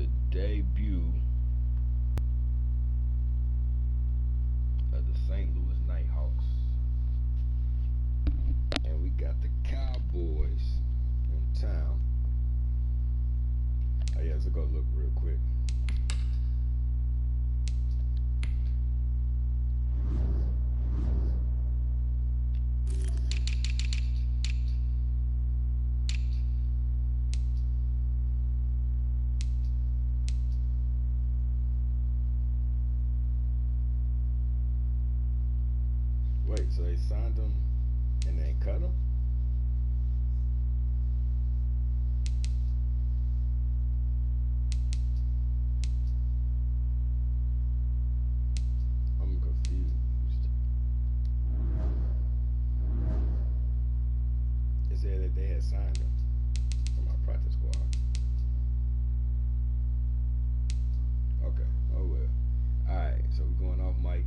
the debut of the St. Louis Nighthawks. And we got the Cowboys in town. Oh yeah, let's go look real quick. Wait, so they signed him and then cut him? I'm confused. It said that they had signed him from our practice squad. Okay, oh well. Alright, so we're going off mic.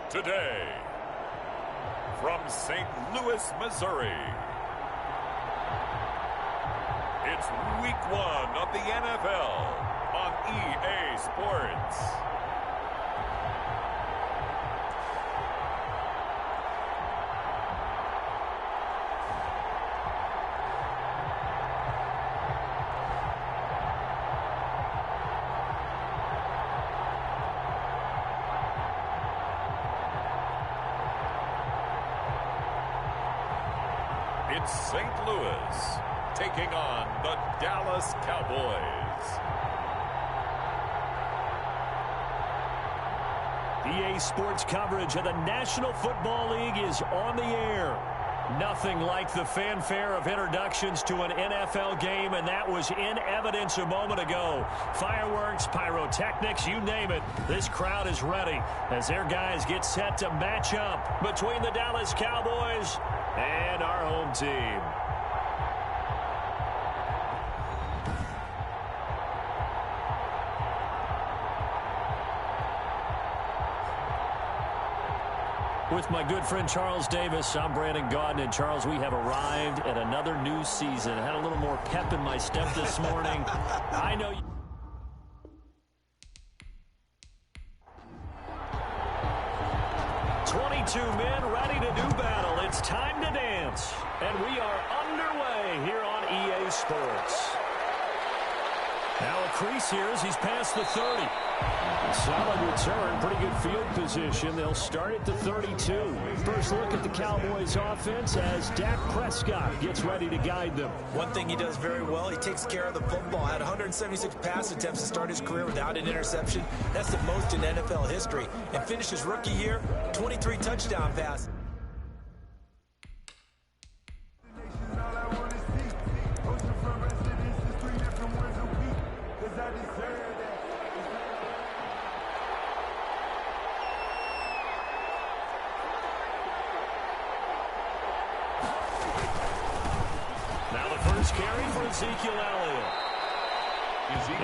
Today, from St. Louis, Missouri, it's Week 1 of the NFL on EA Sports. It's St. Louis taking on the Dallas Cowboys. EA Sports coverage of the National Football League is on the air. Nothing like the fanfare of introductions to an NFL game, and that was in evidence a moment ago. Fireworks, pyrotechnics, you name it. This crowd is ready as their guys get set to match up between the Dallas Cowboys and our home team. With my good friend Charles Davis, I'm Brandon Gaudin. And Charles, we have arrived at another new season. I had a little more pep in my step this morning. I know you... men ready to do battle. It's time to dance. And we are underway here on EA Sports. Now a crease here as he's past the 30. Solid return, pretty good field position. They'll start at the 32. First look at the Cowboys offense as Dak Prescott gets ready to guide them. One thing he does very well, he takes care of the football. Had 176 pass attempts to start his career without an interception. That's the most in NFL history. And finished his rookie year, 23 touchdown passes. Carry for Ezekiel Elliott.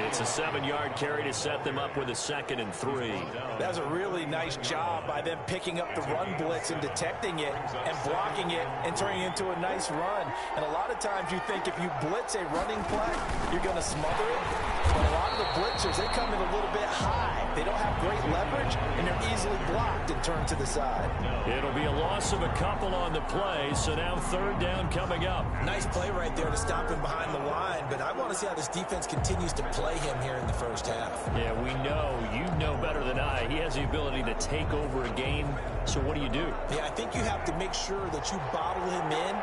It's a 7-yard carry to set them up with a 2nd and 3. That's a really nice job by them picking up the run blitz and detecting it and blocking it and turning it into a nice run. And a lot of times you think if you blitz a running play, you're going to smother it. But a lot of the blitzers, they come in a little bit high. They don't have great leverage, and they're easily blocked and turned to the side. It'll be a loss of a couple on the play, so now 3rd down coming up. Nice play right there to stop him behind the line, but I want to see how this defense continues to play him here in the first half. Yeah, we know. You know better than I. He has the ability to take over a game, so what do you do? Yeah, I think you have to make sure that you bottle him in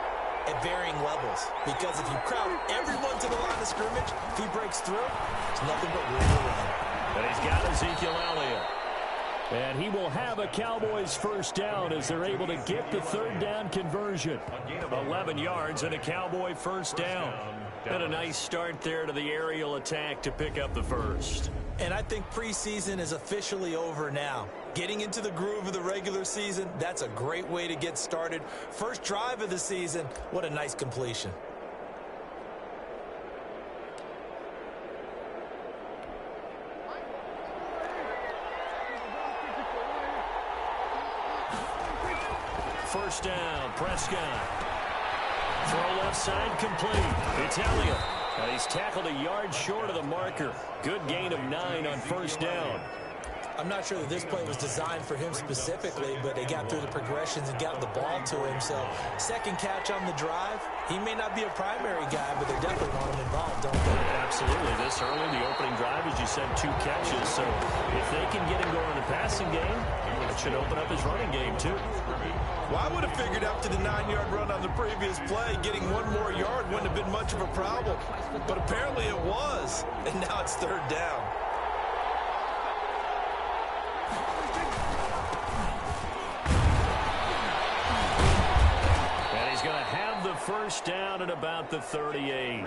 at varying levels, because if you crowd everyone to the line of scrimmage, if he breaks through, it's nothing but room to run. But he's got Ezekiel Elliott. And he will have a Cowboys first down as they're able to get the 3rd down conversion. 11 yards and a Cowboy first down. And a nice start there to the aerial attack to pick up the first. And I think preseason is officially over now. Getting into the groove of the regular season, that's a great way to get started. First drive of the season, what a nice completion. First down, Prescott. Throw left side complete. It's Elliott. He's tackled a yard short of the marker. Good gain of 9 on first down. I'm not sure that this play was designed for him specifically, but they got through the progressions and got the ball to him. So, second catch on the drive. He may not be a primary guy, but they definitely want him involved, don't they? Absolutely. This early, the opening drive, as you said, 2 catches. So, if they can get him going in the passing game, it should open up his running game, too. Well, I would have figured after the 9-yard run on the previous play, getting 1 more yard wouldn't have been much of a problem. But apparently it was, and now it's 3rd down. First down at about the 38.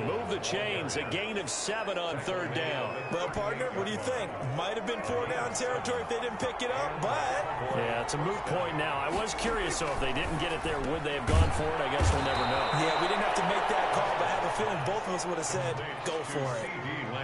Move the chains. A gain of 7 on 3rd down. Well, partner, what do you think? Might have been 4-down territory if they didn't pick it up, but... Yeah, it's a moot point now. I was curious, so if they didn't get it there, would they have gone for it? I guess we'll never know. Yeah, we didn't have to make that call, but I have a feeling both of us would have said, go for it.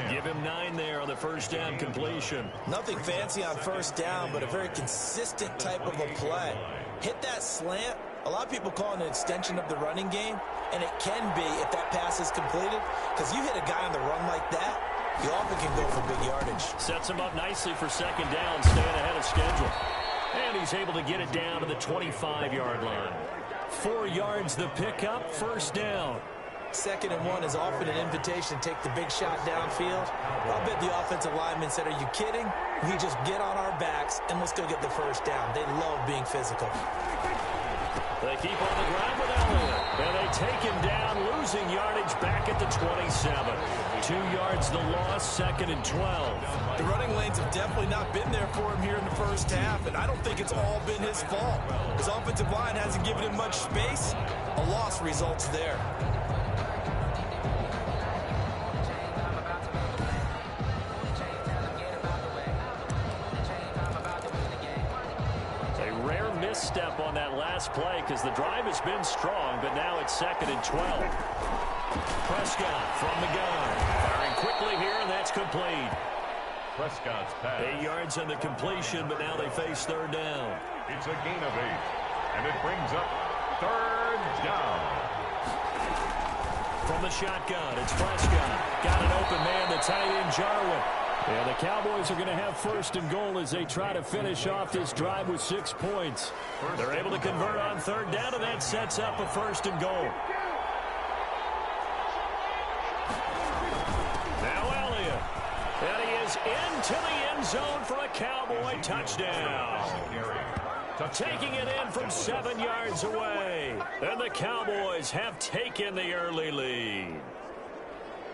Give him 9 there on the first down completion. Nothing fancy on first down, but a very consistent type of a play. Hit that slant. A lot of people call it an extension of the running game, and it can be if that pass is completed, because you hit a guy on the run like that, you often can go for big yardage. Sets him up nicely for 2nd down, staying ahead of schedule. And he's able to get it down to the 25-yard line. 4 yards the pickup, first down. 2nd and 1 is often an invitation to take the big shot downfield. I'll bet the offensive lineman said, are you kidding? We just get on our backs and let's go get the first down. They love being physical. They keep on the ground with Elliott. And they take him down, losing yardage back at the 27. 2 yards the loss, 2nd and 12. The running lanes have definitely not been there for him here in the first half, and I don't think it's all been his fault. His offensive line hasn't given him much space. A loss results there. Step on that last play because the drive has been strong, but now it's 2nd and 12. Prescott from the gun. Firing quickly here, and that's complete. Prescott's pass. 8 yards on the completion, but now they face 3rd down. It's a gain of 8, and it brings up 3rd down. From the shotgun, it's Prescott. Got an open man, the tight end Jarwin. And the Cowboys are going to have 1st and goal as they try to finish off this drive with 6 points. They're able to convert on 3rd down, and that sets up a 1st and goal. Now Elliott. And he is into the end zone for a Cowboy touchdown. Taking it in from 7 yards away. And the Cowboys have taken the early lead.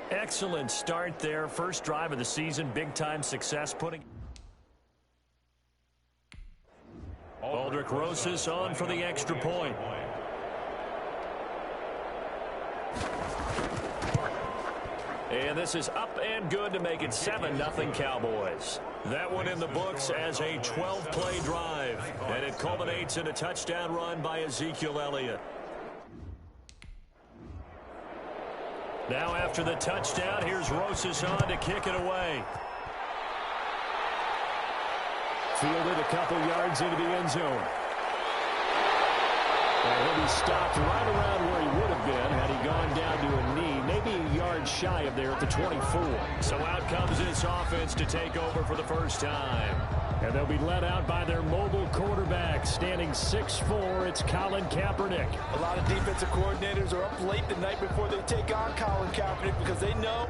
Excellent start there. First drive of the season. Big-time success putting... Aldrich Rosas on for the extra point. And this is up and good to make it 7-0 Cowboys. That one in the books as a 12-play drive. And it culminates in a touchdown run by Ezekiel Elliott. Now after the touchdown, here's Rosas on to kick it away. Fielded a couple yards into the end zone. And he'll be stopped right around where he would have been had he gone down to a knee, maybe a yard shy of there at the 24. So out comes this offense to take over for the first time. And they'll be led out by their mobile quarterback, standing 6'4". It's Colin Kaepernick. A lot of defensive coordinators are up late the night before they take on Colin Kaepernick because they know.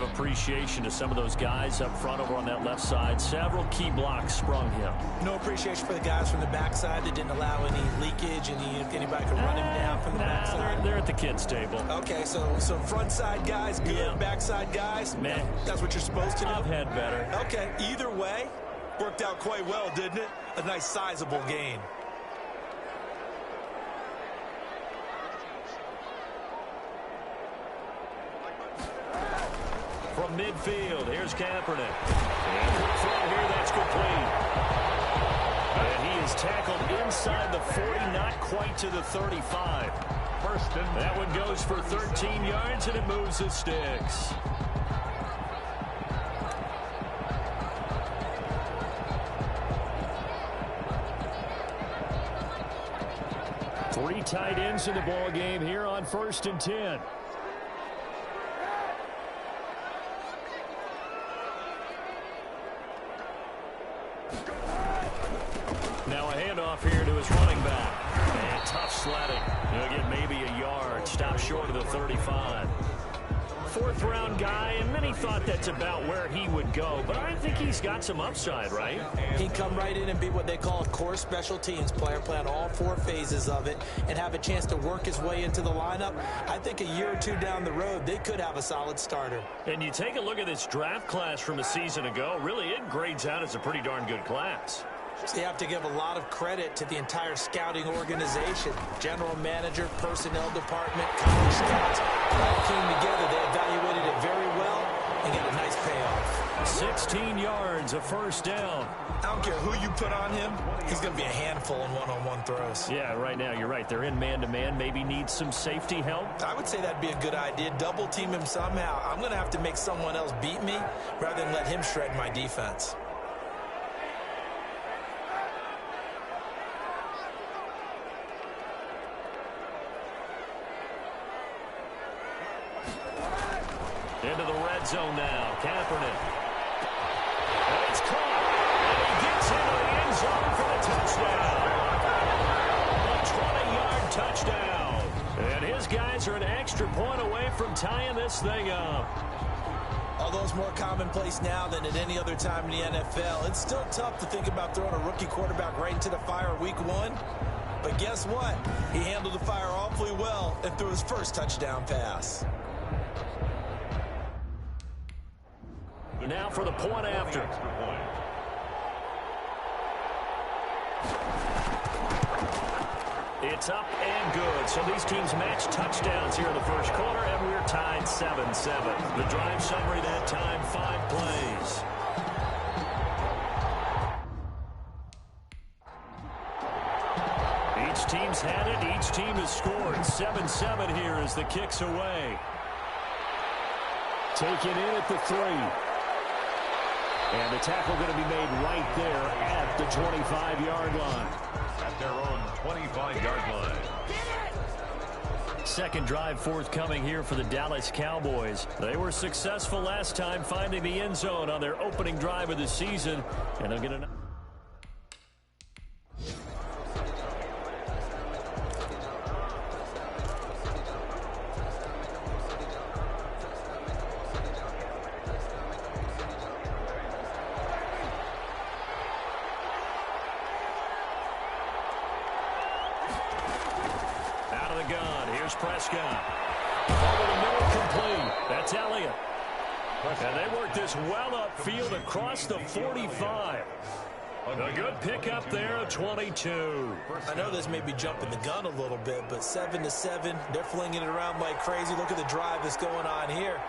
Appreciation to some of those guys up front over on that left side. Several key blocks sprung him. No appreciation for the guys from the backside that didn't allow any leakage, anybody could run him down from the backside. They're at the kids' table. Okay, so front side guys, good. Yeah. Backside guys, man, that's what you're supposed to do. I've had better. Okay, either way, worked out quite well, didn't it? A nice sizable gain. From midfield, here's Kaepernick. And from here, that's complete. And he is tackled inside the 40, not quite to the 35. That one goes for 13 yards, and it moves the sticks. Three tight ends in the ball game here on 1st and 10. Now a handoff here to his running back. And tough sledding. He'll get maybe a yard. Stop short of the 35. Fourth-round guy, and many thought that's about where he would go. But I think he's got some upside, right? He'd come right in and be what they call a core special teams player, play on all 4 phases of it, and have a chance to work his way into the lineup. I think a year or two down the road, they could have a solid starter. And you take a look at this draft class from a season ago, really it grades out as a pretty darn good class. So you have to give a lot of credit to the entire scouting organization. General manager, personnel department, college scouts, all came together. They evaluated it very well and got a nice payoff. 16 yards, a first down. I don't care who you put on him, he's going to be a handful in one-on-one throws. Yeah, right now you're right. They're in man-to-man, maybe need some safety help. I would say that'd be a good idea. Double team him somehow. I'm going to have to make someone else beat me rather than let him shred my defense. Into the red zone now. Kaepernick. And it's caught. And he gets into the end zone for the touchdown. A 20-yard touchdown. And his guys are an extra point away from tying this thing up. Although it's more commonplace now than at any other time in the NFL, it's still tough to think about throwing a rookie quarterback right into the fire week 1. But guess what? He handled the fire awfully well and threw his first touchdown pass. Now for the point after. It's up and good. So these teams match touchdowns here in the first quarter, and we're tied 7-7. The drive summary that time, 5 plays. Each team's had it. Each team has scored. 7-7 here as the kick's away. taken in at the 3. And the tackle going to be made right there at the 25-yard line. At their own 25-yard line. Second drive forthcoming here for the Dallas Cowboys. They were successful last time finding the end zone on their opening drive of the season. And they'll get an... Prescott. Over the middle, complete. That's Elliott. And they work this well upfield across the 45. A good pickup there at 22. I know this may be jumping the gun a little bit, but 7-7, they're flinging it around like crazy. Look at the drive that's going on here.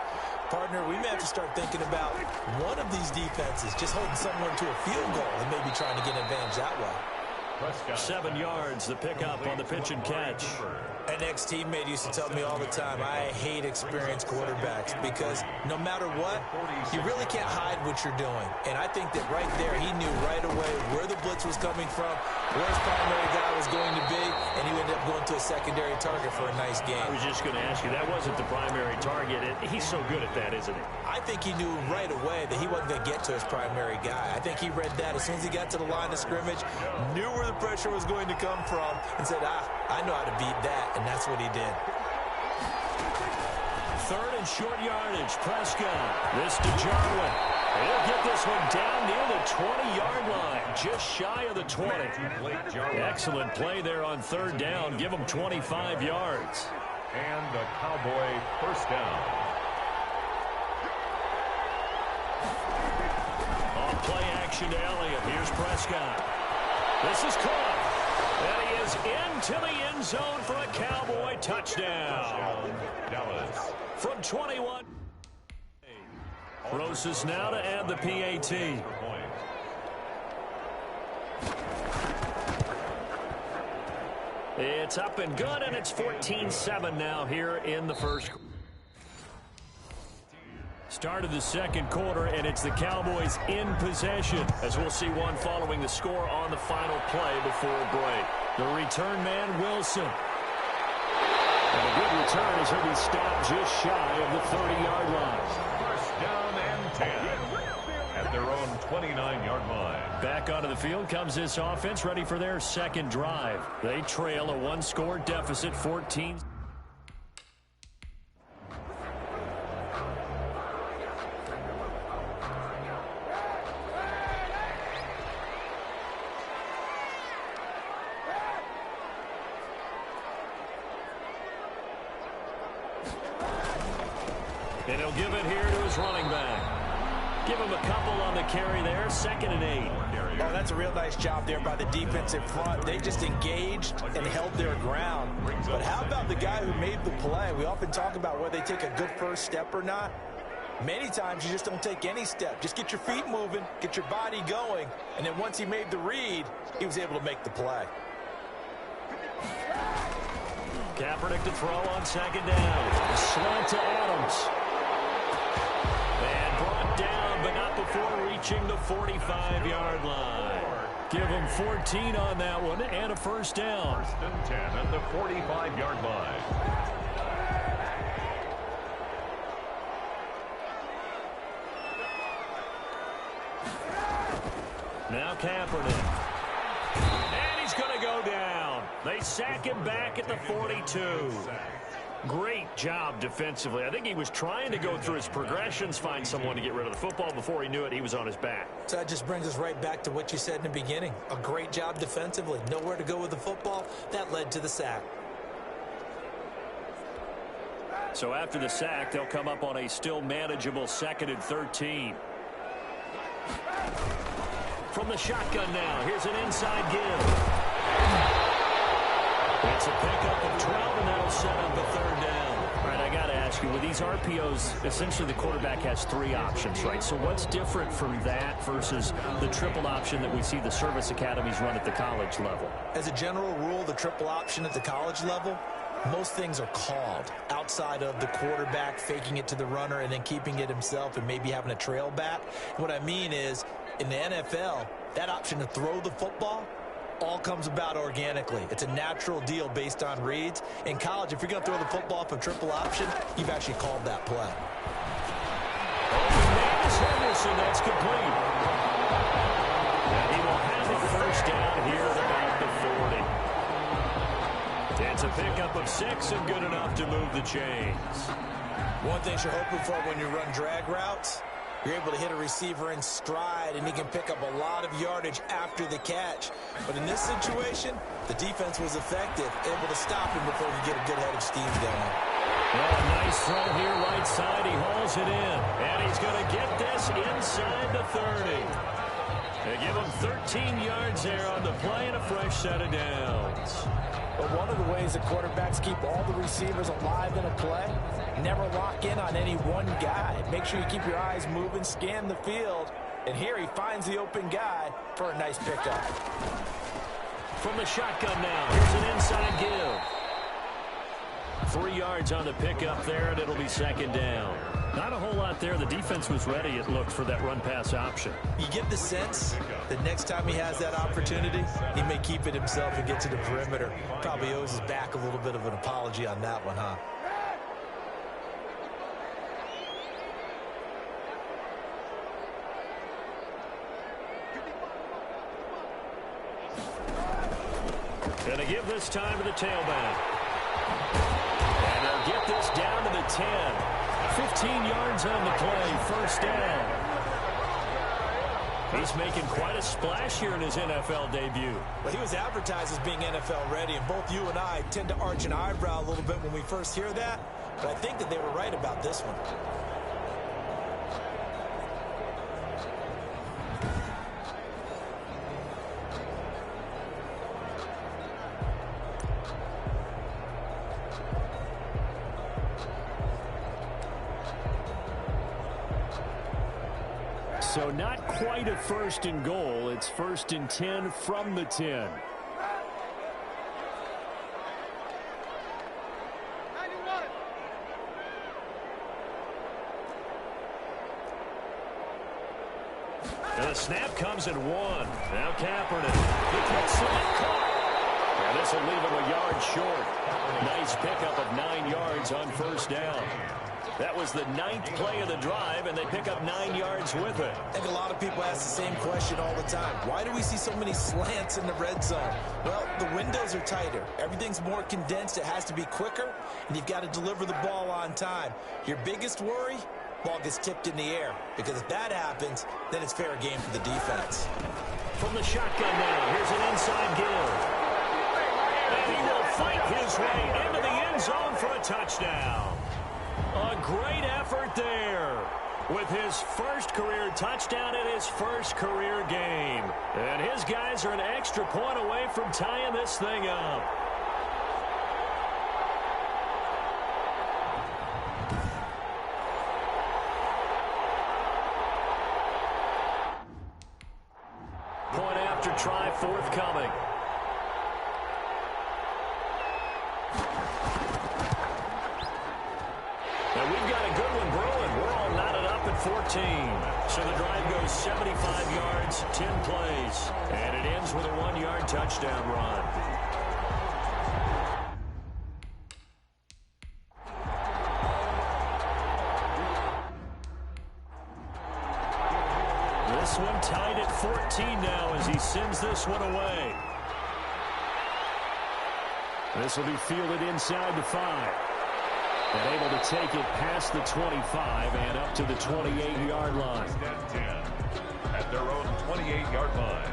Partner, we may have to start thinking about one of these defenses just holding someone to a field goal and maybe trying to get an advantage that way. 7 yards, the pickup on the pitch and catch. An ex-teammate used to tell me all the time, I hate experienced quarterbacks because no matter what, you really can't hide what you're doing. And I think that right there, he knew right away where the blitz was coming from, where his primary guy was going to be, and he ended up going to a secondary target for a nice game. I was just going to ask you, that wasn't the primary target. He's so good at that, isn't he? I think he knew right away that he wasn't going to get to his primary guy. I think he read that as soon as he got to the line of scrimmage, knew where the pressure was going to come from, and said, I know how to beat that. And that's what he did. Third and short yardage. Prescott. This to Jarwin. He'll get this one down near the 20-yard line. Just shy of the 20. Excellent play there on third down. Give him 25 yards. And a Cowboy first down. On play action to Elliott. Here's Prescott. This is caught. And he is into the end zone for a Cowboy touchdown. Dallas. From 21. Rosas now to add the PAT. It's up and good, and it's 14-7 now here in the first. Start of the second quarter, and it's the Cowboys in possession, as we'll see one following the score on the final play before break. The return man, Wilson. And a good return as he'll be stopped just shy of the 30-yard line. First down and 10 at their own 29-yard line. Back onto the field comes this offense, ready for their second drive. They trail a one-score deficit, 14. And he'll give it here to his running back. Give him a couple on the carry there, 2nd and 8. Oh, that's a real nice job there by the defense in front. They just engaged and held their ground. But how about the guy who made the play? We often talk about whether they take a good first step or not. Many times you just don't take any step. Just get your feet moving, get your body going, and then once he made the read, he was able to make the play. Kaepernick to throw on 2nd down. A slant to Adams. And brought down, but not before reaching the 45-yard line. Give him 14 on that one and a first down. 1st and 10 at the 45-yard line. Now Kaepernick. And he's going to go down. They sack him back at the 42. Great job defensively. I think he was trying to go through his progressions, find someone to get rid of the football. Before he knew it, he was on his back. So that just brings us right back to what you said in the beginning. A great job defensively. Nowhere to go with the football. That led to the sack. So after the sack, they'll come up on a still manageable 2nd and 13. From the shotgun now, here's an inside give. It's a pickup of 12, and that'll set up the 3rd down. All right, I got to ask you, with these RPOs, essentially the quarterback has 3 options, right? So what's different from that versus the triple option that we see the service academies run at the college level? As a general rule, the triple option at the college level, most things are called outside of the quarterback faking it to the runner and then keeping it himself and maybe having a trail back. What I mean is, in the NFL, that option to throw the football all comes about organically. It's a natural deal based on reads. In college, if you're going to throw the football for triple option, you've actually called that play. Henderson, that's complete. And he will have a first down here at about the 40. It's a pickup of 6 and good enough to move the chains. One thing you're hoping for when you run drag routes, you're able to hit a receiver in stride, and he can pick up a lot of yardage after the catch. But in this situation, the defense was effective, able to stop him before he get a good head of steam going. Well, a nice throw here, right side. He hauls it in, and he's going to get this inside the 30. They give him 13 yards there on the play and a fresh set of downs. But one of the ways that quarterbacks keep all the receivers alive in a play, never lock in on any one guy. Make sure you keep your eyes moving, scan the field. And here he finds the open guy for a nice pickup. From the shotgun now, here's an inside give. 3 yards on the pickup there, and it'll be second down. Not a whole lot there. The defense was ready, it looked, for that run-pass option. You get the sense that next time he has that opportunity, he may keep it himself and get to the perimeter. Probably owes his back a little bit of an apology on that one, huh? Gonna give this time to the tailback. And they'll get this down to the 10. 15 yards on the play, first down. He's making quite a splash here in his NFL debut. Well, he was advertised as being NFL ready, and both you and I tend to arch an eyebrow a little bit when we first hear that, but I think that they were right about this one. So not quite a first and goal. It's first and 10 from the 10. And the snap comes in 1. Now Kaepernick. The quick slant caught. And this will leave him a yard short. Nice pickup of 9 yards on first down. That was the 9th play of the drive, and they pick up 9 yards with it. I think a lot of people ask the same question all the time. Why do we see so many slants in the red zone? Well, the windows are tighter. Everything's more condensed. It has to be quicker, and you've got to deliver the ball on time. Your biggest worry? Ball gets tipped in the air, because if that happens, then it's fair game for the defense. From the shotgun now, here's an inside give. And he will fight his way into the end zone for a touchdown. A great effort there with his first career touchdown in his first career game. And his guys are an extra point away from tying this thing up. Point after try forthcoming. And we've got a good one brewing. We're all knotted up at 14. So the drive goes 75 yards, 10 plays. And it ends with a 1-yard touchdown run. This one tied at 14 now as he sends this one away. This will be fielded inside the 5. And able to take it past the 25 and up to the 28-yard line. At their own 28-yard line.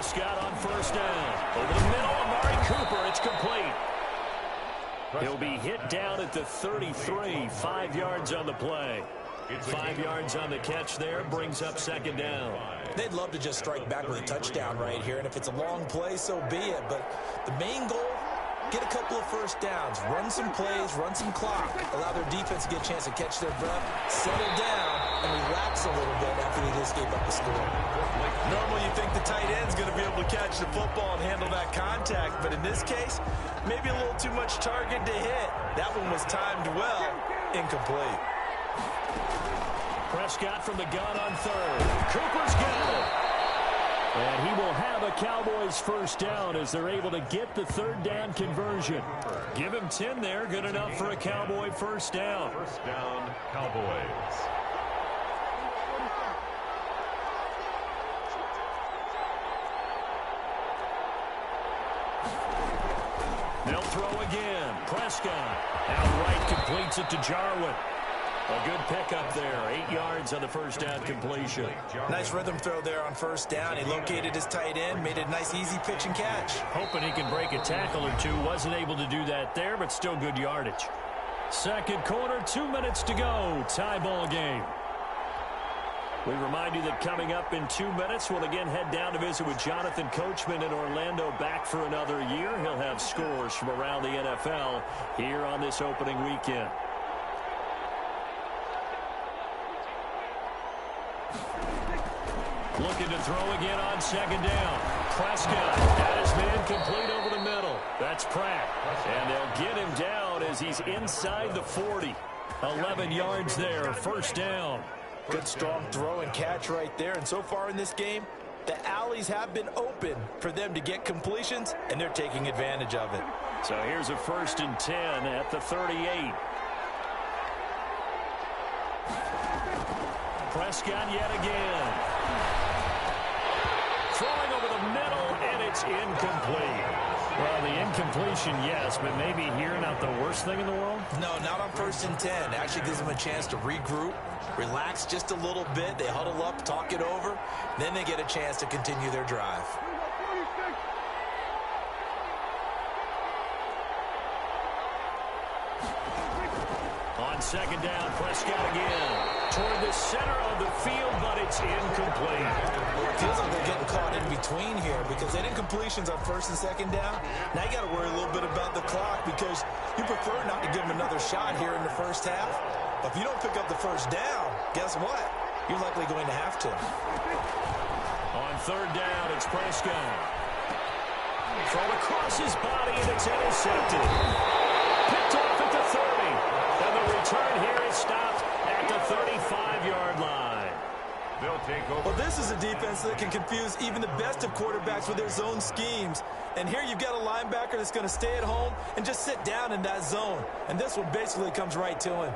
Prescott on first down. Over the middle, Amari Cooper. It's complete. He'll be hit down at the 33. 5 yards on the play. 5 yards on the catch there. Brings up second down. They'd love to just strike back with a touchdown right here. And if it's a long play, so be it. But the main goal, get a couple of first downs. Run some plays, run some clock. Allow their defense to get a chance to catch their breath, settle down, and relax a little bit after they just gave up the score. Normally you think the tight end's going to be able to catch the football and handle that contact. But in this case, maybe a little too much target to hit. That one was timed well. Incomplete. Prescott from the gun on third. Cooper's got it. And he will have a Cowboys first down as they're able to get the third down conversion. Give him 10 there. Good enough for a Cowboy first down. First down, Cowboys. They'll throw again. Prescott outright completes it to Jarwin. A good pickup there. 8 yards on the first down completion. Nice rhythm throw there on first down. He located his tight end, made it a nice easy pitch and catch. Hoping he can break a tackle or two. Wasn't able to do that there, but still good yardage. Second quarter, 2 minutes to go. Tie ball game. We remind you that coming up in 2 minutes, we'll again head down to visit with Jonathan Coachman in Orlando, back for another year. He'll have scores from around the NFL here on this opening weekend. Looking to throw again on second down. Prescott got his man complete over the middle. That's Pratt. And they'll get him down as he's inside the 40. 11 yards there, first down. Good strong throw and catch right there. And so far in this game, the alleys have been open for them to get completions, and they're taking advantage of it. So here's a 1st and 10 at the 38. Prescott yet again. Throwing over the middle, and it's incomplete. Well, the incompletion, yes, but maybe here not the worst thing in the world? No, not on 1st and 10. Actually gives them a chance to regroup, relax just a little bit. They huddle up, talk it over. Then they get a chance to continue their drive. On second down, Prescott again. Toward the center of the field, but it's incomplete. It feels like they're getting caught in between here because they didn't incompletions on 1st and 2nd down. Now you got to worry a little bit about the clock because you prefer not to give them another shot here in the first half. But if you don't pick up the first down, guess what? You're likely going to have to. On third down, it's Prescott. Thrown across his body, and it's intercepted. Picked off at the 30. And the return here is stopped at the 35-yard line. They'll take over. Well, this is a defense that can confuse even the best of quarterbacks with their zone schemes. And here you've got a linebacker that's going to stay at home and just sit down in that zone. And this one basically comes right to him.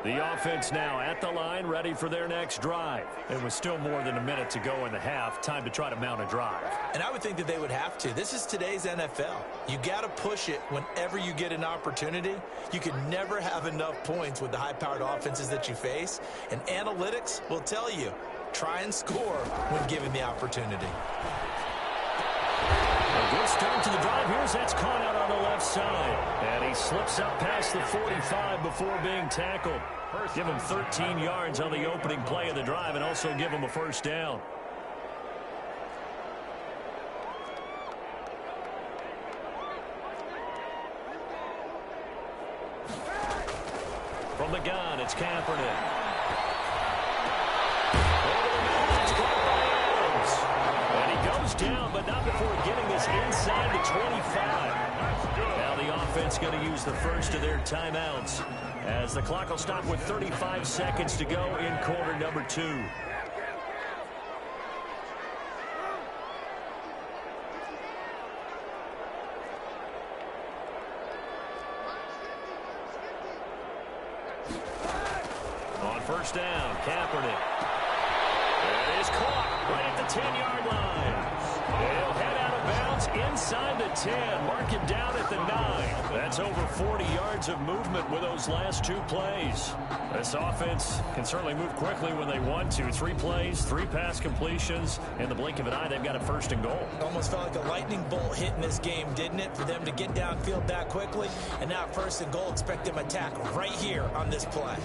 The offense now at the line, ready for their next drive. It was still more than a minute to go in the half. Time to try to mount a drive. And I would think that they would have to. This is today's NFL. You got to push it whenever you get an opportunity. You can never have enough points with the high-powered offenses that you face. And analytics will tell you, try and score when given the opportunity. A good start to the drive. That's caught out on the left side. And he slips up past the 45 before being tackled. Give him 13 yards on the opening play of the drive and also give him a first down. From the gun, it's Kaepernick. Down, but not before getting this inside the 25. Now the offense going to use the first of their timeouts as the clock will stop with 35 seconds to go in quarter number 2. On first down, Kaepernick. It is caught right at the 10-yard line. They'll head out of of bounds inside the 10. Mark it down at the 9. That's over 40 yards of movement with those last 2 plays. This offense can certainly move quickly when they want to. 3 plays, 3 pass completions. In the blink of an eye, they've got a 1st and goal. Almost felt like a lightning bolt hit in this game, didn't it? For them to get downfield that quickly. And now 1st and goal, expect them to attack right here on this play.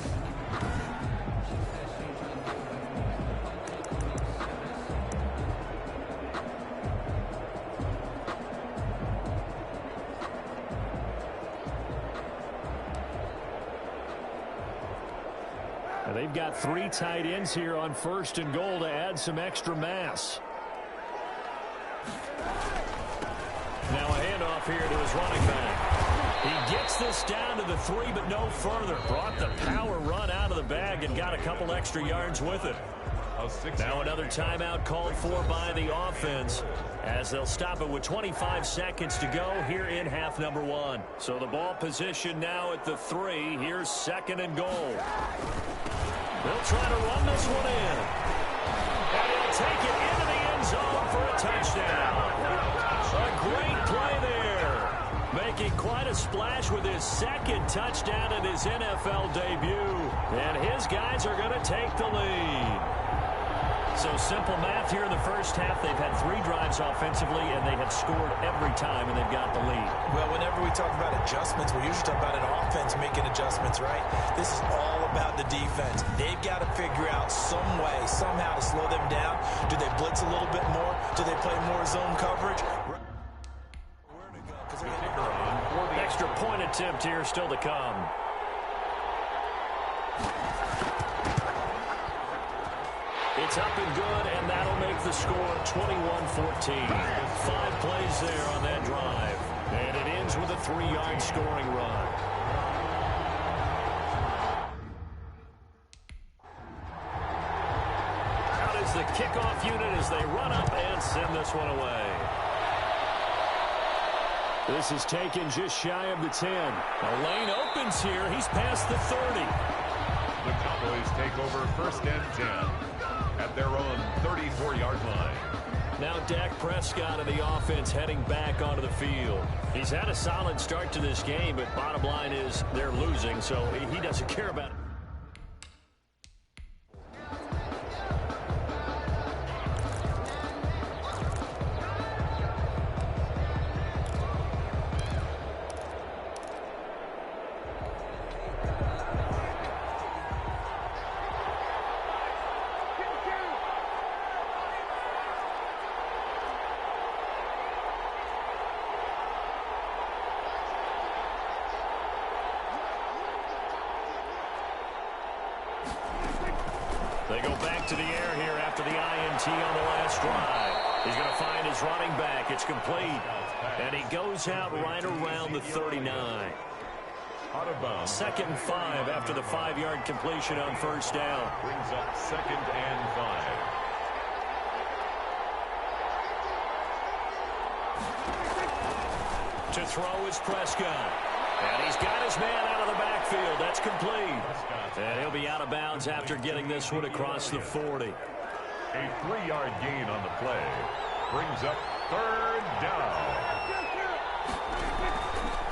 They've got 3 tight ends here on 1st and goal to add some extra mass. Now a handoff here to his running back. He gets this down to the 3, but no further. Brought the power run out of the bag and got a couple extra yards with it. Now another timeout called for by the offense as they'll stop it with 25 seconds to go here in half number 1. So the ball position now at the 3. Here's 2nd and goal. They'll try to run this one in. And he'll take it into the end zone for a touchdown. A great play there. Making quite a splash with his 2nd touchdown in his NFL debut. And his guys are going to take the lead. So simple math here in the first half. They've had 3 drives offensively, and they have scored every time, and they've got the lead. Well, whenever we talk about adjustments, we usually talk about an offense making adjustments, right? This is all about the defense. They've got to figure out some way, somehow to slow them down. Do they blitz a little bit more? Do they play more zone coverage? Where to go? Extra point attempt here still to come. It's up and good, and that'll make the score 21-14. 5 plays there on that drive. And it ends with a 3-yard scoring run. Out is the kickoff unit as they run up and send this one away. This is taken just shy of the 10. The lane opens here. He's past the 30. The Cowboys take over 1st and 10 at their own 34-yard line. Now Dak Prescott and the offense heading back onto the field. He's had a solid start to this game, but bottom line is they're losing, so he doesn't care about it. They go back to the air here after the INT on the last drive. He's going to find his running back. It's complete. And he goes out right around the 39. Out of bounds. 2nd and 5 after the 5-yard completion on 1st down. Brings up 2nd and 5. To throw is Prescott. And he's got his man out of the backfield. That's complete. And he'll be out of bounds after getting this one across the 40. A 3-yard gain on the play. Brings up 3rd down.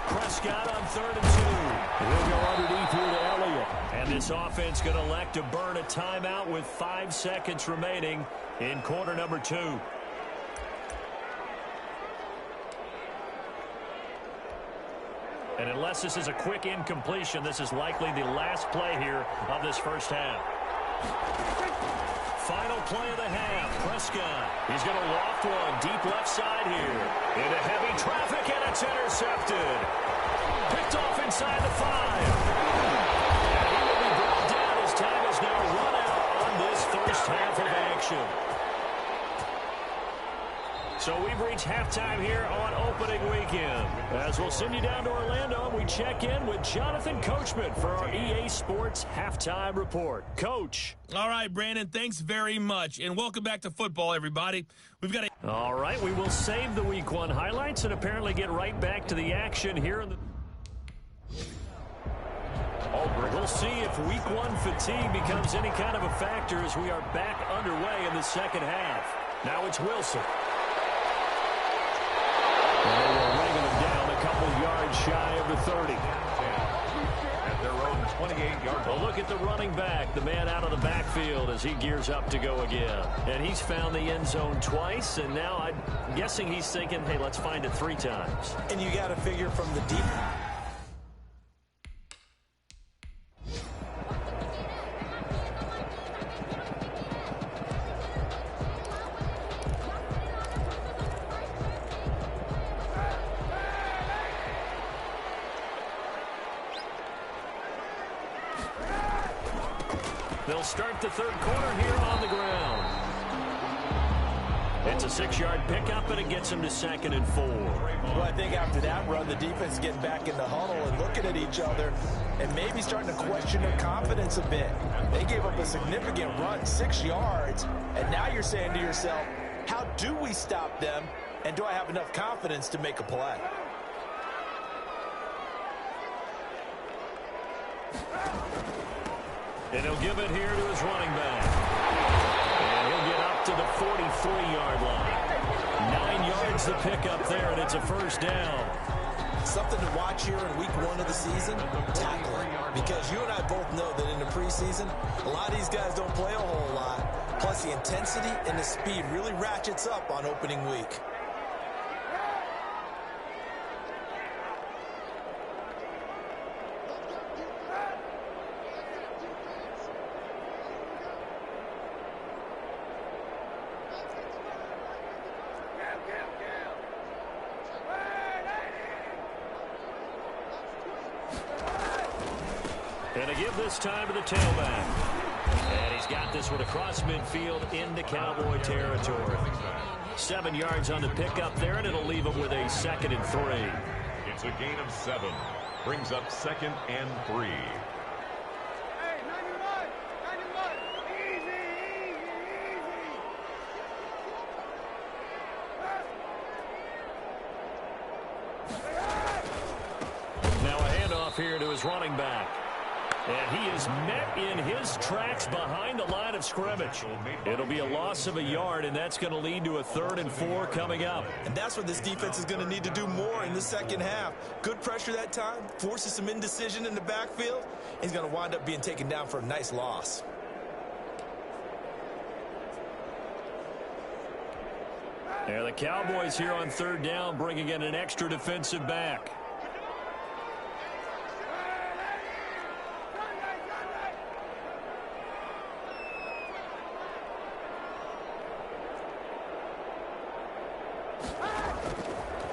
Prescott on 3rd and 2. He'll go underneath here to Elliott. And this offense going to elect to burn a timeout with 5 seconds remaining in quarter number 2. And unless this is a quick incompletion, this is likely the last play here of this first half. Final play of the half. Prescott. He's going to loft one deep left side here. Into heavy traffic, and it's intercepted. Picked off inside the 5. And he will be brought down as time is now run out on this first half of action. So we've reached halftime here on opening weekend. As we'll send you down to Orlando, we check in with Jonathan Coachman for our EA Sports Halftime Report. Coach. All right, Brandon, thanks very much. And welcome back to football, everybody. We've got a... All right, we will save the Week 1 highlights and apparently get right back to the action here in the... We'll see if Week 1 fatigue becomes any kind of a factor as we are back underway in the second half. Now it's Wilson. shy of the 30. At their own 28-yard line. Well, look at the running back, the man out of the backfield as he gears up to go again. And he's found the end zone twice, and now I'm guessing he's thinking, hey, let's find it 3 times. And you got to figure from the deep. They'll start the third quarter here on the ground. It's a 6-yard pickup, and it gets them to 2nd and 4. Well, I think after that run, the defense getting back in the huddle and looking at each other and maybe starting to question their confidence a bit. They gave up a significant run, 6 yards, and now you're saying to yourself, how do we stop them, and do I have enough confidence to make a play? And he'll give it here to his running back. And he'll get up to the 43-yard line. 9 yards to pick up there, and it's a first down. Something to watch here in week 1 of the season, tackling. Because you and I both know that in the preseason, a lot of these guys don't play a whole lot. Plus, the intensity and the speed really ratchets up on opening week. And to give this time to the tailback. And he's got this one across midfield into Cowboy territory. 7 yards on the pickup there, and it'll leave him with a 2nd and 3. It's a gain of 7. Brings up 2nd and 3. Now a handoff here to his running back. And he is met in his tracks behind the line of scrimmage. It'll be a loss of a yard, and that's going to lead to a 3rd and 4 coming up. And that's what this defense is going to need to do more in the second half. Good pressure that time, forces some indecision in the backfield. He's going to wind up being taken down for a nice loss. Yeah, the Cowboys here on 3rd down, bringing in an extra defensive back.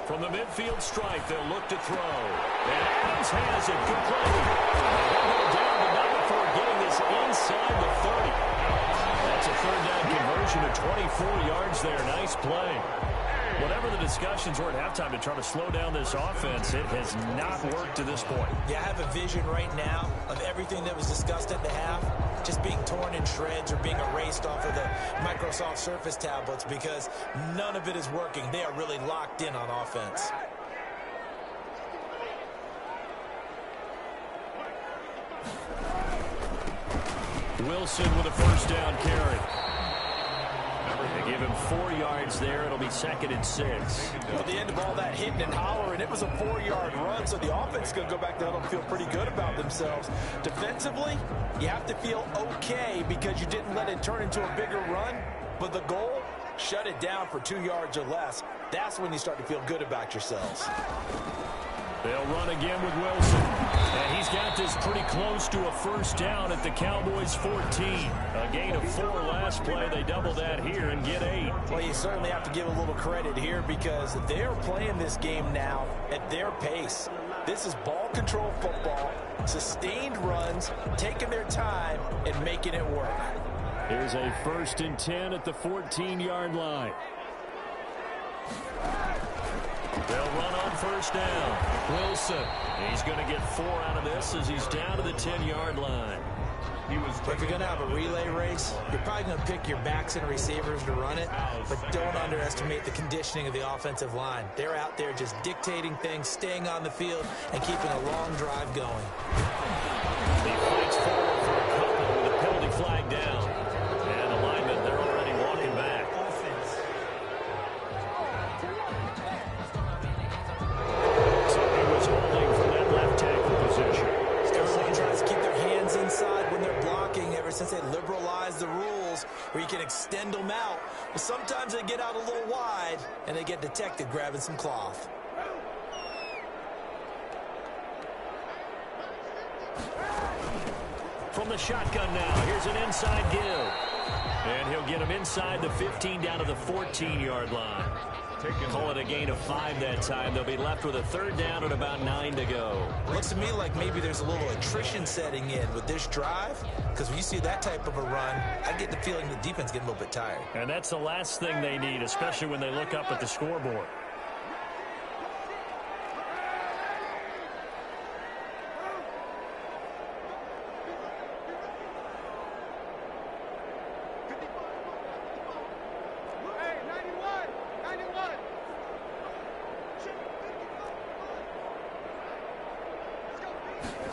From the midfield stripe, they'll look to throw. And Adams has it. Good play. They'll go down, but not before getting this inside the 30. That's a 3rd down conversion of 24 yards there. Nice play. Whatever the discussions were at halftime to try to slow down this offense, it has not worked to this point. Yeah, I have a vision right now of everything that was discussed at the half just being torn in shreds or being erased off of the Microsoft Surface tablets because none of it is working. They are really locked in on offense. Wilson with a 1st down carry. They give him 4 yards there. It'll be 2nd and 6. Well, at the end of all that hitting and hollering, it was a 4-yard run, so the offense is going to go back to huddle and feel pretty good about themselves. Defensively, you have to feel okay because you didn't let it turn into a bigger run, but the goal, shut it down for 2 yards or less. That's when you start to feel good about yourselves. They'll run again with Wilson. And he's got this pretty close to a 1st down at the Cowboys' 14. A gain of 4 last play. They double that here and get 8. Well, you certainly have to give a little credit here because they're playing this game now at their pace. This is ball control football, sustained runs, taking their time and making it work. Here's a 1st and 10 at the 14-yard line. They'll run on 1st down. Wilson. He's going to get 4 out of this as he's down to the 10-yard line. If you're going to have a relay race, you're probably going to pick your backs and receivers to run it, but don't underestimate the conditioning of the offensive line. They're out there just dictating things, staying on the field, and keeping a long drive going. He fights forward for a couple with a penalty flag down. And the linemen, they're already walking back. So he was holding can extend them out. But sometimes they get out a little wide, and they get detected grabbing some cloth. From the shotgun now, here's an inside give. And he'll get him inside the 15 down to the 14-yard line. Call it a gain of 5 that time. They'll be left with a 3rd down and about 9 to go. Looks to me like maybe there's a little attrition setting in with this drive, because when you see that type of a run, I get the feeling the defense getting a little bit tired. And that's the last thing they need, especially when they look up at the scoreboard.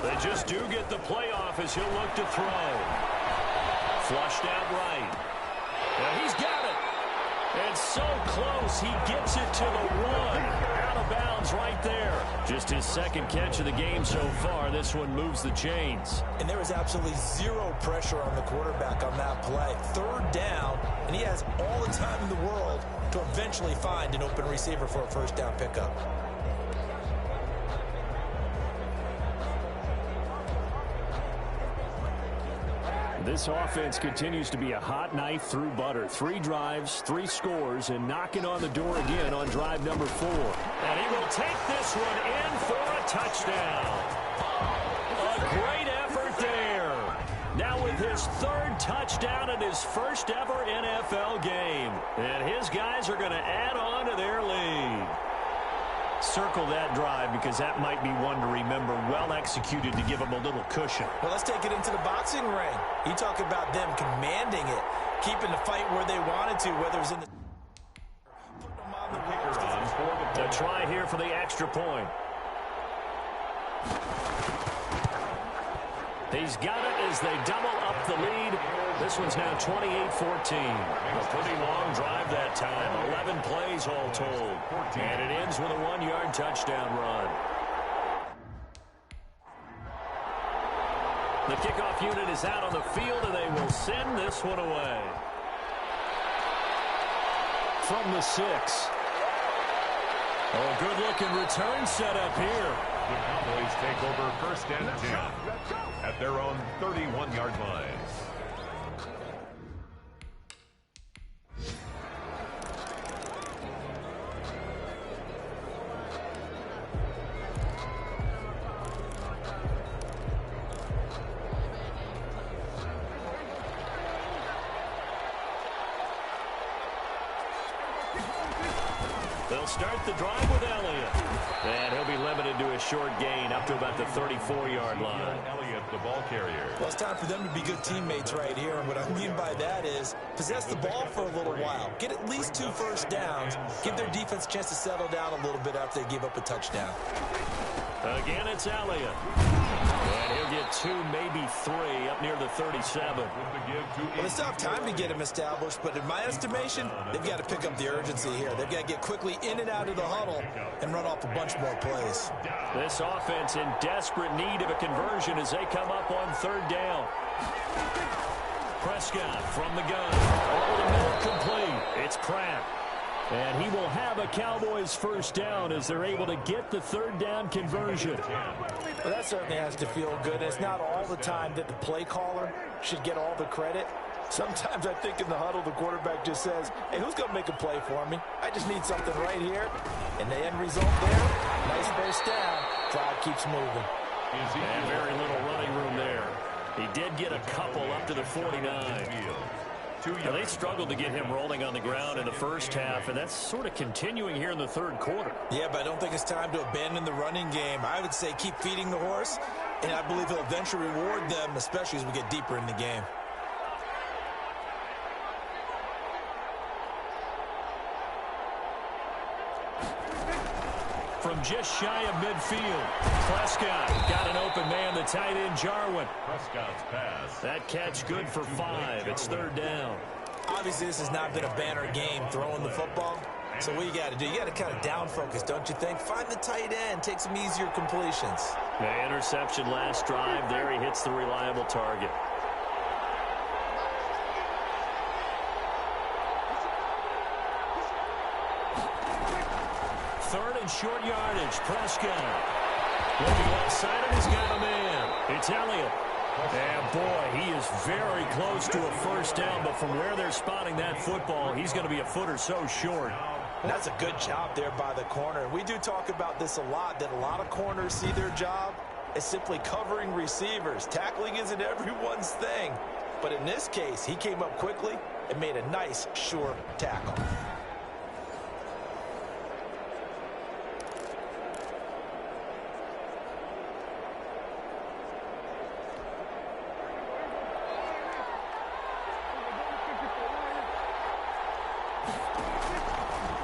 They just do get the playoff as he'll look to throw. Flushed out right. And he's got it. It's so close. He gets it to the 1. Out of bounds right there. Just his 2nd catch of the game so far. This one moves the chains. And there was absolutely zero pressure on the quarterback on that play. 3rd down, and he has all the time in the world to eventually find an open receiver for a 1st down pickup. This offense continues to be a hot knife through butter. 3 drives, 3 scores, and knocking on the door again on drive number 4. And he will take this one in for a touchdown. A great effort there. Now with his 3rd touchdown in his 1st ever NFL game. And his guys are going to add on to their lead. Circle that drive because that might be one to remember. Well executed to give them a little cushion. Well, let's take it into the boxing ring. You talk about them commanding it, keeping the fight where they wanted to, whether it was in the... The try here for the extra point. He's got it as they double up the lead. This one's now 28-14. A pretty long drive that time. 11 plays all told. And it ends with a 1-yard touchdown run. The kickoff unit is out on the field, and they will send this one away. From the 6. Oh, good-looking return set up here. The Cowboys take over 1st and 10 at their own 31-yard line. They'll start the drive with Elliott. And he'll be limited to a short gain up to about the 34-yard line. Elliott, the ball carrier. Well, it's time for them to be good teammates right here. And what I mean by that is possess the ball for a little while. Get at least 2 first downs. Give their defense a chance to settle down a little bit after they give up a touchdown. Again, it's Elliott. And he'll get 2, maybe 3 up near the 37. Well, they still have time to get him established, but in my estimation, they've got to pick up the urgency here. They've got to get quickly in and out of the huddle and run off a bunch more plays. This offense in desperate need of a conversion as they come up on 3rd down. Prescott from the gun. Over the middle, complete. It's Pratt. And he will have a Cowboys 1st down as they're able to get the 3rd down conversion. Well, that certainly has to feel good. It's not all the time that the play caller should get all the credit. Sometimes I think in the huddle, the quarterback just says, hey, who's going to make a play for me? I just need something right here. And the end result there, nice 1st down. Clock keeps moving. And very little running room there. He did get a couple up to the 49. Now, they struggled to get him rolling on the ground in the 1st half, and that's sort of continuing here in the 3rd quarter. Yeah, but I don't think it's time to abandon the running game. I would say keep feeding the horse, and I believe he'll eventually reward them, especially as we get deeper in the game. From just shy of midfield, Prescott got an open man, the tight end Jarwin. Prescott's pass. That catch good for 5. It's 3rd down. Obviously, this has not been a banner game throwing the football. So what you got to do, you got to kind of down focus, don't you think? Find the tight end, take some easier completions. The interception last drive. There he hits the reliable target. third and short yardage. Prescott. Looking left side, and he's got a man. It's Elliott. And, boy, he is very close to a first down, but from where they're spotting that football, he's going to be a foot or so short. That's a good job there by the corner. We do talk about this a lot, that a lot of corners see their job as simply covering receivers. Tackling isn't everyone's thing. But in this case, he came up quickly and made a nice, sure tackle.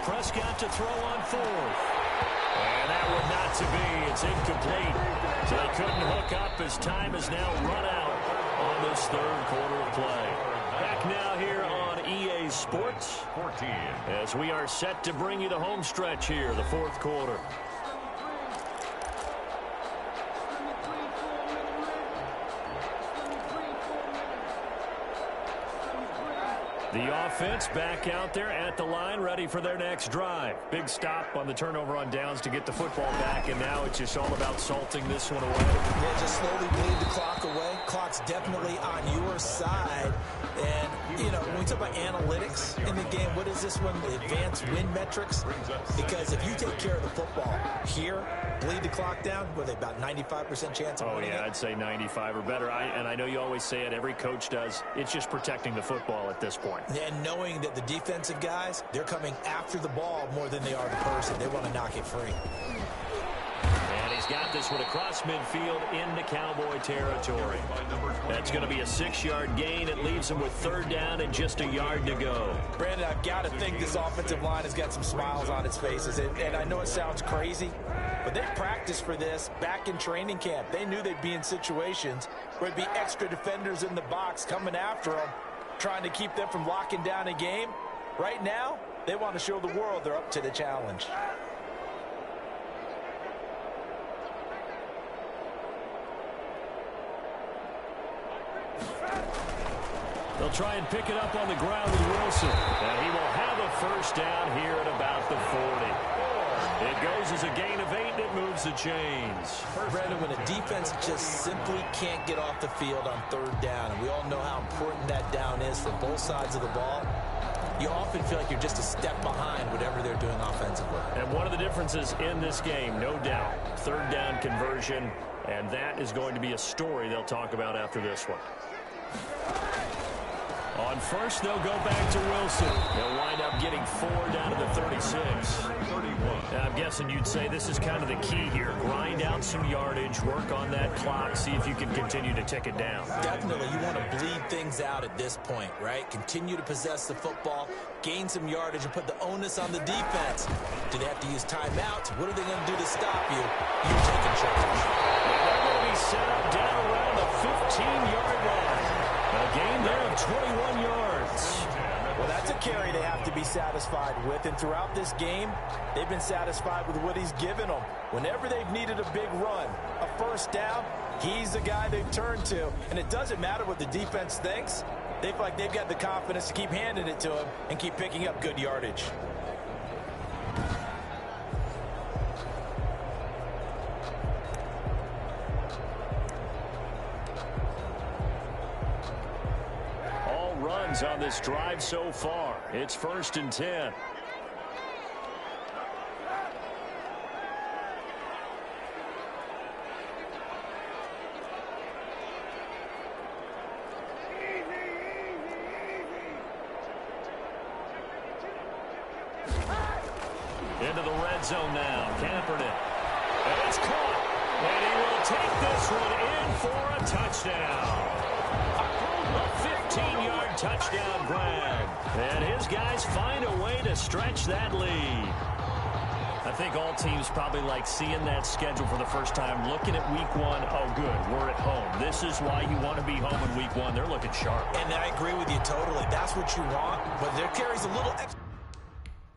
Prescott to throw on fourth. And that one not to be. It's incomplete. So they couldn't hook up as time has now run out on this third quarter of play. Back now here on EA Sports 14. as we are set to bring you the home stretch here, the fourth quarter. The offense back out there at the line, ready for their next drive. Big stop on the turnover on downs to get the football back, and now it's just all about salting this one away. Yeah, just slowly bleed the clock away. Clock's definitely on your side. And, you know, when we talk about analytics in the game, what is this one? The advanced win metrics? Because if you take care of the football here, bleed the clock down, with about 95% chance of winning it? I'd say 95 or better. And I know you always say it, every coach does. It's just protecting the football at this point. And knowing that the defensive guys, they're coming after the ball more than they are the person. They want to knock it free. And he's got this one across midfield into Cowboy territory. That's going to be a 6-yard gain. It leaves him with third down and just a yard to go. Brandon, I've got to think this offensive line has got some smiles on its faces. And I know it sounds crazy, but they practiced for this back in training camp. They knew they'd be in situations where there'd be extra defenders in the box coming after them, trying to keep them from locking down a game. Right now, they want to show the world they're up to the challenge. They'll try and pick it up on the ground with Wilson. And he will have a first down here at about the 40. It goes as a gain of 8, and it moves the chains. Brandon, when a defense just simply can't get off the field on third down, and we all know how important that down is for both sides of the ball, you often feel like you're just a step behind whatever they're doing offensively. And one of the differences in this game, no doubt, third down conversion, and that is going to be a story they'll talk about after this one. On first, they'll go back to Wilson. They'll wind up getting 4 down to the 36. 31. Now, I'm guessing you'd say this is kind of the key here. Grind out some yardage, work on that clock, see if you can continue to tick it down. Definitely. You want to bleed things out at this point, right? Continue to possess the football, gain some yardage, and put the onus on the defense. Do they have to use timeouts? What are they going to do to stop you? You're taking charge. They're going to be set up down around the 15-yard line. A gain there of 21 yards. Well, that's a carry they have to be satisfied with. And throughout this game, they've been satisfied with what he's given them. Whenever they've needed a big run, a first down, he's the guy they've turned to. And it doesn't matter what the defense thinks. They feel like they've got the confidence to keep handing it to him and keep picking up good yardage. Runs on this drive so far. It's 1st and 10. Into the red zone now. Kaepernick. And it's caught. And he will take this one in for a touchdown. A 15-yard touchdown grab. And his guys find a way to stretch that lead. I think all teams probably like seeing that schedule for the first time, looking at week 1. Oh, good, we're at home. This is why you want to be home in week 1. They're looking sharp. And I agree with you totally. That's what you want. But there carries a little extra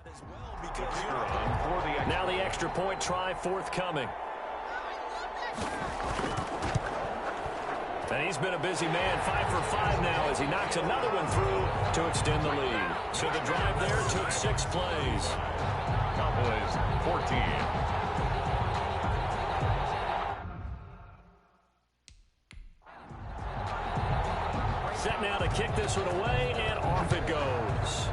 as well because now the extra point try forthcoming. And he's been a busy man, 5 for 5 now as he knocks another one through to extend the lead. So the drive there took 6 plays. Cowboys 14. Set now to kick this one away, and off it goes.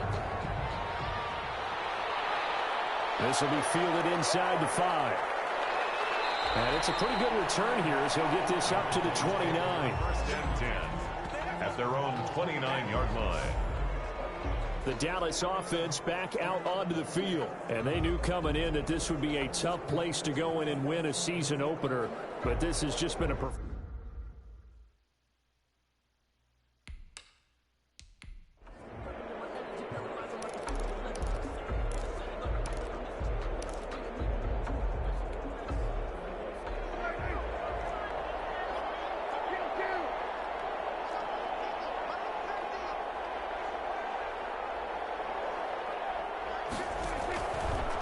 This will be fielded inside the 5. And it's a pretty good return here as he'll get this up to the 29. First and 10 at their own 29-yard line. The Dallas offense back out onto the field. And they knew coming in that this would be a tough place to go in and win a season opener. But this has just been a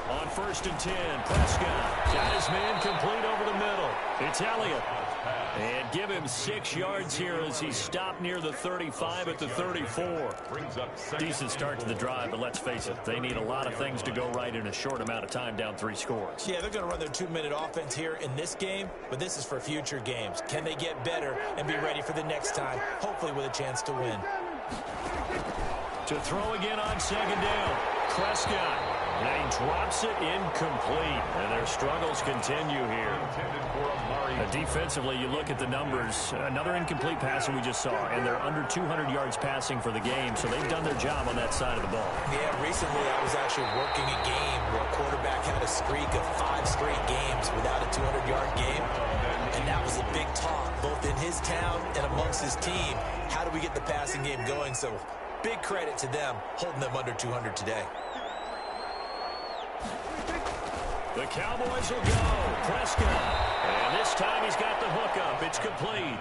On 1st and 10, Prescott got his man complete over the middle. It's Elliott. And give him 6 yards here as he stopped near the 35 at the 34. Decent start to the drive, but let's face it, they need a lot of things to go right in a short amount of time, down 3 scores. Yeah, they're going to run their 2-minute offense here in this game, but this is for future games. Can they get better and be ready for the next time, hopefully with a chance to win? To throw again on 2nd down, Prescott. And he drops it incomplete. And their struggles continue here. Defensively, you look at the numbers. Another incomplete pass that we just saw. And they're under 200 yards passing for the game. So they've done their job on that side of the ball. Yeah, recently I was actually working a game where a quarterback had a streak of 5 straight games without a 200-yard game. And that was a big talk, both in his town and amongst his team. How do we get the passing game going? So big credit to them, holding them under 200 today. The Cowboys will go. Prescott. And this time he's got the hookup. It's complete.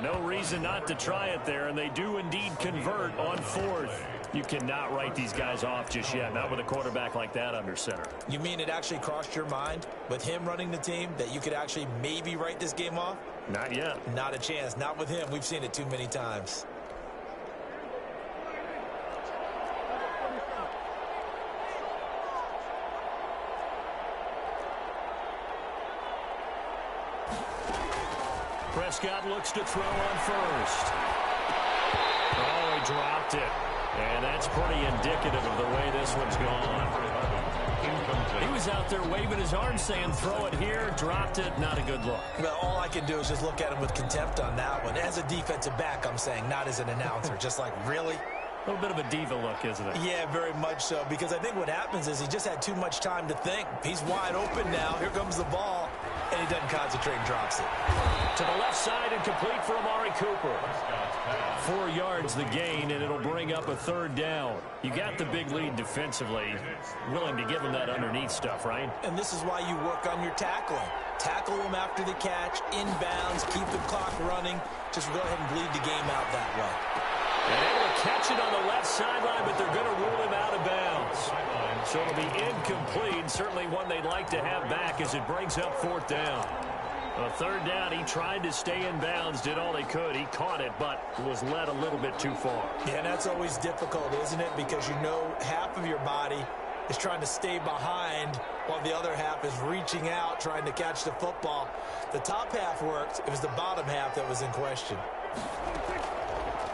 No reason not to try it there, and they do indeed convert on 4th. You cannot write these guys off just yet, not with a quarterback like that under center. You mean it actually crossed your mind with him running the team that you could actually maybe write this game off? Not yet. Not a chance. Not with him. We've seen it too many times. Prescott looks to throw on 1st. Oh, he dropped it. And that's pretty indicative of the way this one's gone. He was out there waving his arms saying, throw it here, dropped it, not a good look. Well, all I can do is just look at him with contempt on that one. As a defensive back, I'm saying, not as an announcer. Just like, really? A little bit of a diva look, isn't it? Yeah, very much so, because I think what happens is he just had too much time to think. He's wide open now. Here comes the ball, and he doesn't concentrate and drops it. To the left side and complete for Amari Cooper. 4 yards the gain, and it'll bring up a 3rd down. You got the big lead defensively. Willing to give him that underneath stuff, right? And this is why you work on your tackling. Tackle them after the catch, inbounds, keep the clock running. Just go ahead and bleed the game out that way. And able to catch it on the left sideline, but they're going to rule him out of bounds. So it'll be incomplete. Certainly one they'd like to have back as it brings up 4th down. A 3rd down, he tried to stay in bounds, did all he could. He caught it, but was led a little bit too far. Yeah, and that's always difficult, isn't it? Because you know half of your body is trying to stay behind while the other half is reaching out, trying to catch the football. The top half worked. It was the bottom half that was in question.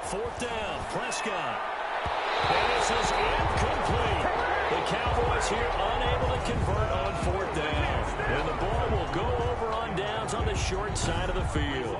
4th down, Prescott. And this is incomplete. The Cowboys here unable to convert on 4th down. And the ball will go over on downs on the short side of the field.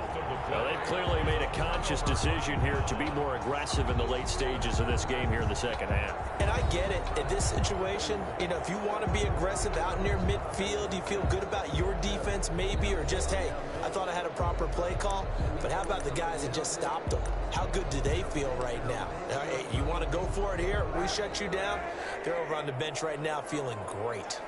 Well, they've clearly made a conscious decision here to be more aggressive in the late stages of this game here in the 2nd half. And I get it. In this situation, you know, if you want to be aggressive out near midfield, you feel good about your defense maybe, or just, hey, I thought I had a proper play call. But how about the guys that just stopped them? How good do they feel right now? Hey, you want to go for it here? We shut you down? They're over on the bench right now feeling great.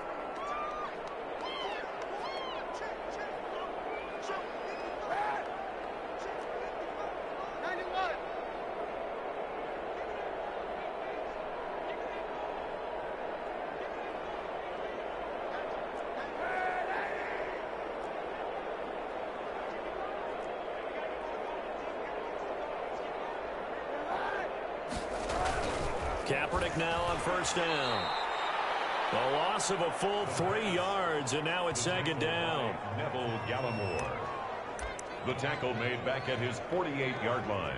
Kaepernick now on 1st down. A loss of a full 3 yards, and now it's second down. Neville Gallimore. The tackle made back at his 48-yard line.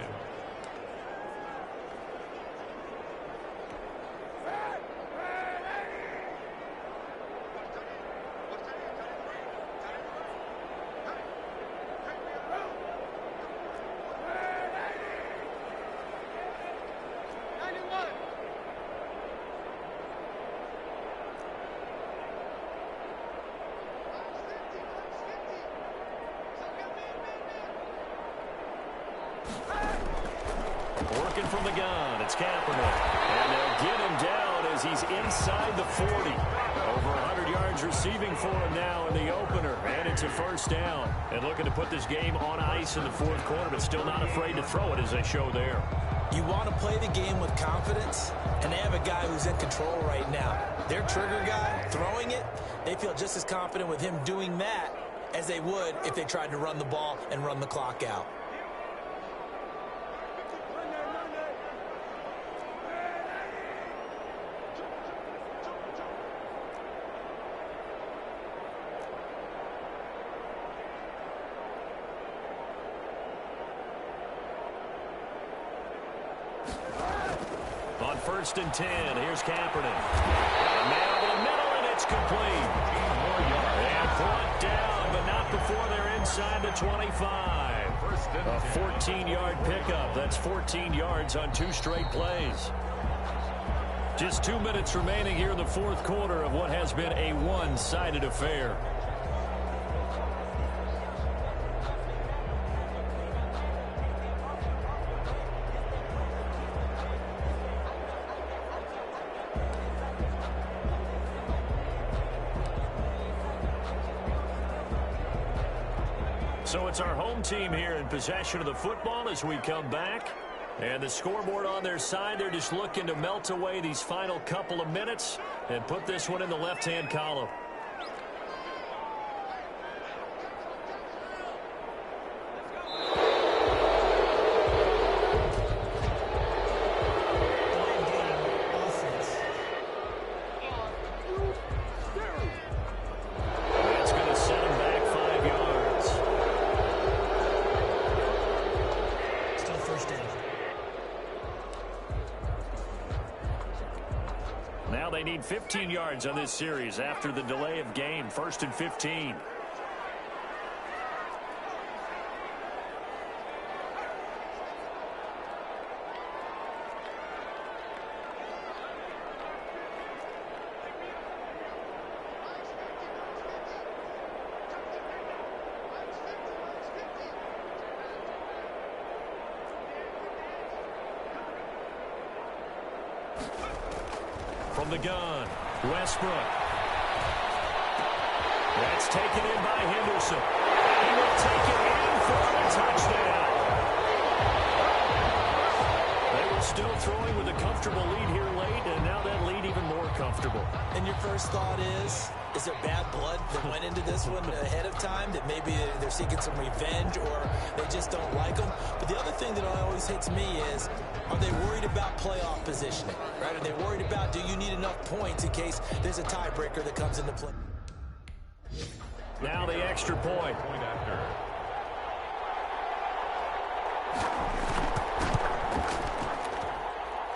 Working from the gun, it's Kaepernick. And they'll get him down as he's inside the 40. Over 100 yards receiving for him now in the opener. And it's a first down. And looking to put this game on ice in the fourth quarter, but still not afraid to throw it as they show there. You want to play the game with confidence, and they have a guy who's in control right now. Their trigger guy, throwing it, they feel just as confident with him doing that as they would if they tried to run the ball and run the clock out. On 1st and 10, here's Kaepernick. And now to the middle, and it's complete. And brought down, but not before they're inside the 25. A 14-yard pickup. That's 14 yards on 2 straight plays. Just 2 minutes remaining here in the fourth quarter of what has been a one-sided affair. So it's our home team here in possession of the football as we come back. And the scoreboard on their side, they're just looking to melt away these final couple of minutes and put this one in the left-hand column. They need 15 yards on this series after the delay of game. 1st and 15. From the gun, Westbrook. That's taken in by Henderson. He will take it in for a touchdown. They were still throwing with a comfortable lead here late, and now that lead even more comfortable. And your first thought is there bad blood that went into this one ahead of time, that maybe they're seeking some revenge or they just don't like them? But the other thing that always hits me is, are they worried about playoff positioning? Right? Are they worried about, do you need enough points in case there's a tiebreaker that comes into play? Now the extra point.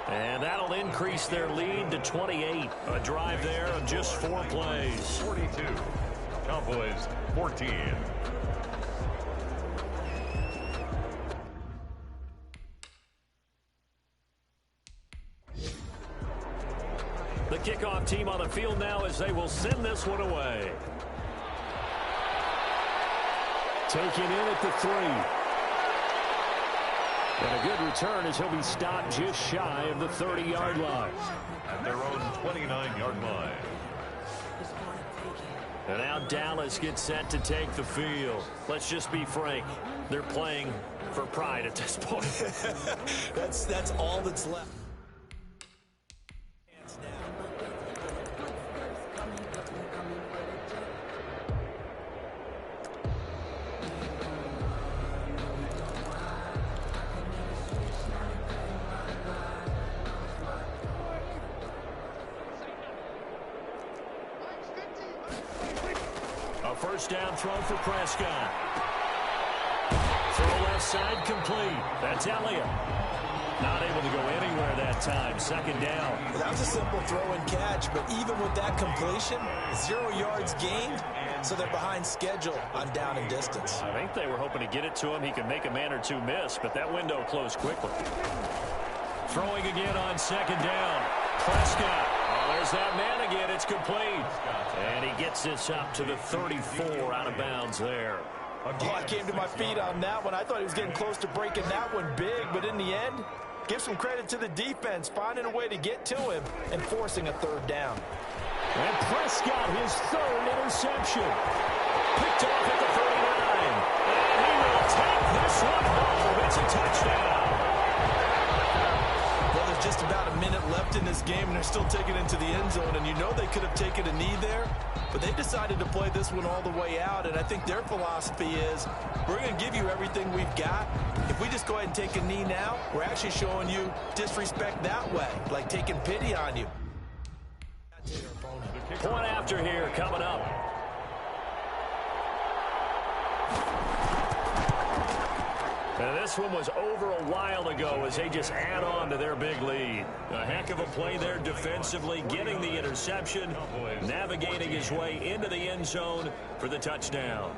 And that'll increase their lead to 28. A drive there of just 4 plays. 42. Cowboys 14. The kickoff team on the field now as they will send this one away. Taken in at the 3. And a good return as he'll be stopped just shy of the 30-yard line. At their own 29-yard line. And now Dallas gets set to take the field. Let's just be frank. They're playing for pride at this point. That's all that's left. A first down throw for Prescott. Throw left side complete. That's Elliott. Not able to go anywhere that time. Second down. Well, that was a simple throw and catch, but even with that completion, 0 yards gained, so they're behind schedule on down and distance. I think they were hoping to get it to him. He could make a man or two miss, but that window closed quickly. Throwing again on second down. Prescott. Oh, there's that man again. It's complete. And he gets this up to the 34 out of bounds there. Oh, I came to my feet on that one. I thought he was getting close to breaking that one big, but in the end, give some credit to the defense, finding a way to get to him and forcing a third down. And Prescott, his third interception. Picked off at the 39. And he will take this one home. It's a touchdown. Well, there's just about a minute left in this game, and they're still taking it into the end zone, and you know they could have taken a knee there, but they decided to play this one all the way out, and I think their philosophy is, we're going to give you everything we've got. If we just go ahead and take a knee now, we're actually showing you disrespect that way, like taking pity on you. Point after here coming up. And this one was over a while ago as they just add on to their big lead. A heck of a play there defensively, getting the interception, navigating his way into the end zone for the touchdown.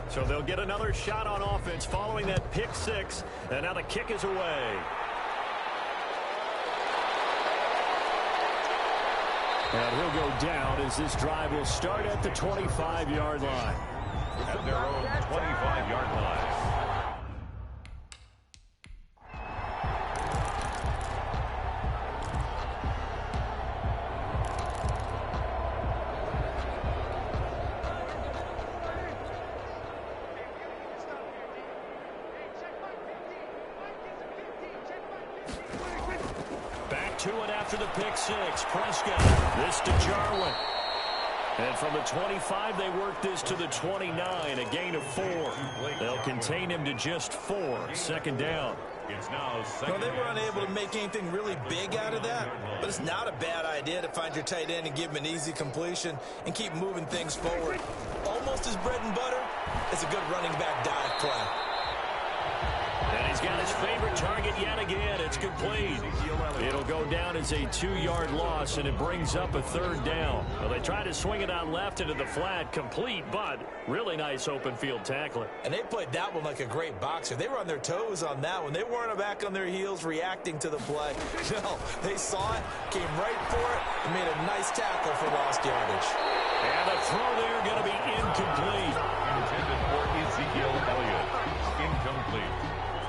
So they'll get another shot on offense following that pick six, and now the kick is away. And he'll go down as this drive will start at the 25-yard line. At their own 25-yard line. To it after the pick six. Prescott. This to Jarwin. And from the 25, they work this to the 29. A gain of 4. They'll contain him to just 4. Second down. It's now Well, they were unable to make anything really big out of that, but it's not a bad idea to find your tight end and give him an easy completion and keep moving things forward. Almost his bread and butter. It's a good running back dive play. And he's got his favorite target yet again. It's complete. It'll go down as a 2-yard loss, and it brings up a third down. Well, they try to swing it out left into the flat, complete, but really nice open field tackling. And they played that one like a great boxer. They were on their toes on that one. They weren't back on their heels reacting to the play. No, they saw it, came right for it, and made a nice tackle for lost yardage. And the throw there going to be incomplete. intended for Ezekiel Elliott. Incomplete.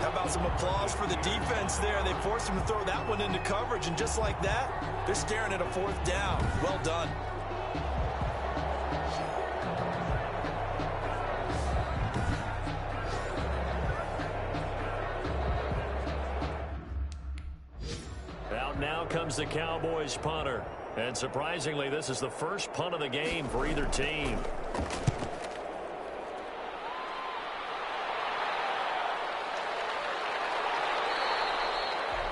How about some applause for the defense there? They forced him to throw that one into coverage, and just like that, they're staring at a fourth down. Well done. Out now comes the Cowboys punter. And surprisingly, this is the first punt of the game for either team.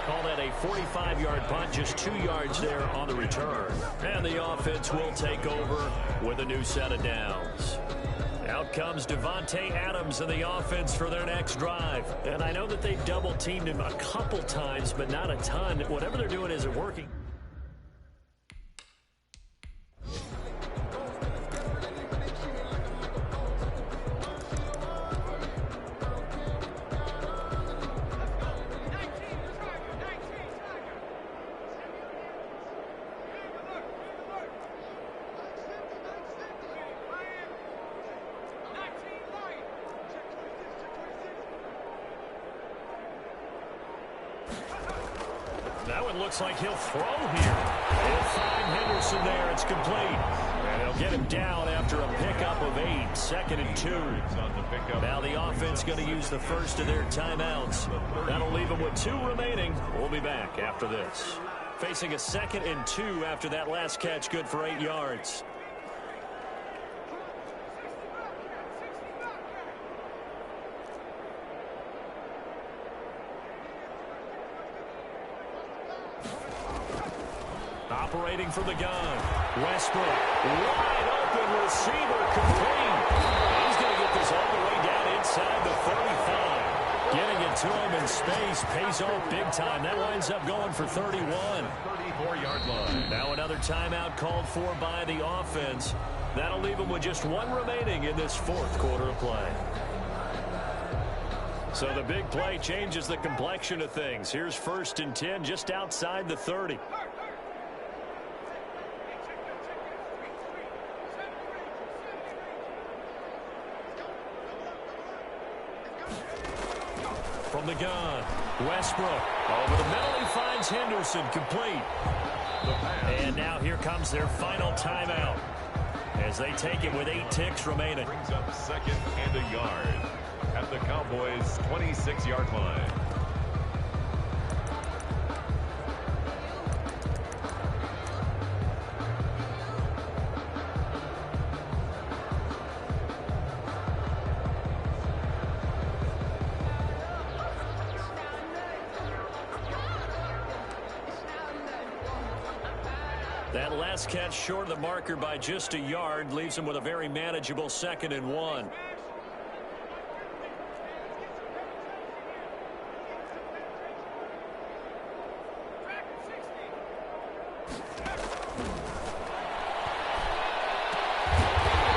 Call that a 45-yard punt, just 2 yards there on the return. And the offense will take over with a new set of downs. Out comes Devontae Adams in the offense for their next drive. And I know that they've double-teamed him a couple times, but not a ton. Whatever they're doing isn't working. That one looks like he'll throw here. He'll find Henderson there. It's complete. And they'll get him down after a pickup of 8. 2nd and 2. Now the offense going to use the first of their timeouts. That'll leave them with 2 remaining. We'll be back after this. Facing a 2nd and 2 after that last catch, good for 8 yards. Operating from the gun. Westbrook. Wide open receiver complete. He's going to get this all the way down inside the 35. Getting it to him in space pays off big time. That winds up going for 31. 34-yard line. Now another timeout called for by the offense. That'll leave them with just one remaining in this fourth quarter of play. So the big play changes the complexion of things. Here's 1st and 10 just outside the 30. From the gun, Westbrook. Over the middle, he finds Henderson, complete. And now here comes their final timeout as they take it with 8 ticks remaining. Brings up 2nd and a yard at the Cowboys' 26-yard line. That last catch short of the marker by just a yard leaves him with a very manageable 2nd and 1.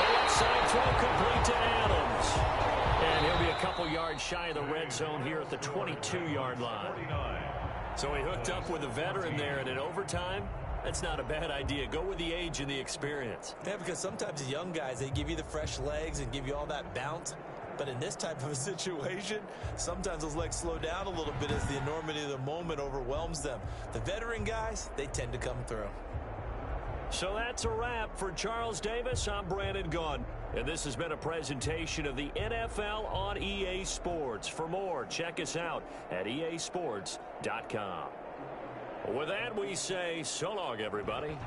Outside throw complete to Adams. And he'll be a couple yards shy of the red zone here at the 22-yard line. So he hooked up with a veteran there, and in overtime, that's not a bad idea. Go with the age and the experience. Yeah, because sometimes the young guys, they give you the fresh legs and give you all that bounce. But in this type of a situation, sometimes those legs slow down a little bit as the enormity of the moment overwhelms them. The veteran guys, they tend to come through. So that's a wrap for Charles Davis. I'm Brandon Gaudin, and this has been a presentation of the NFL on EA Sports. For more, check us out at easports.com. With that, we say so long, everybody.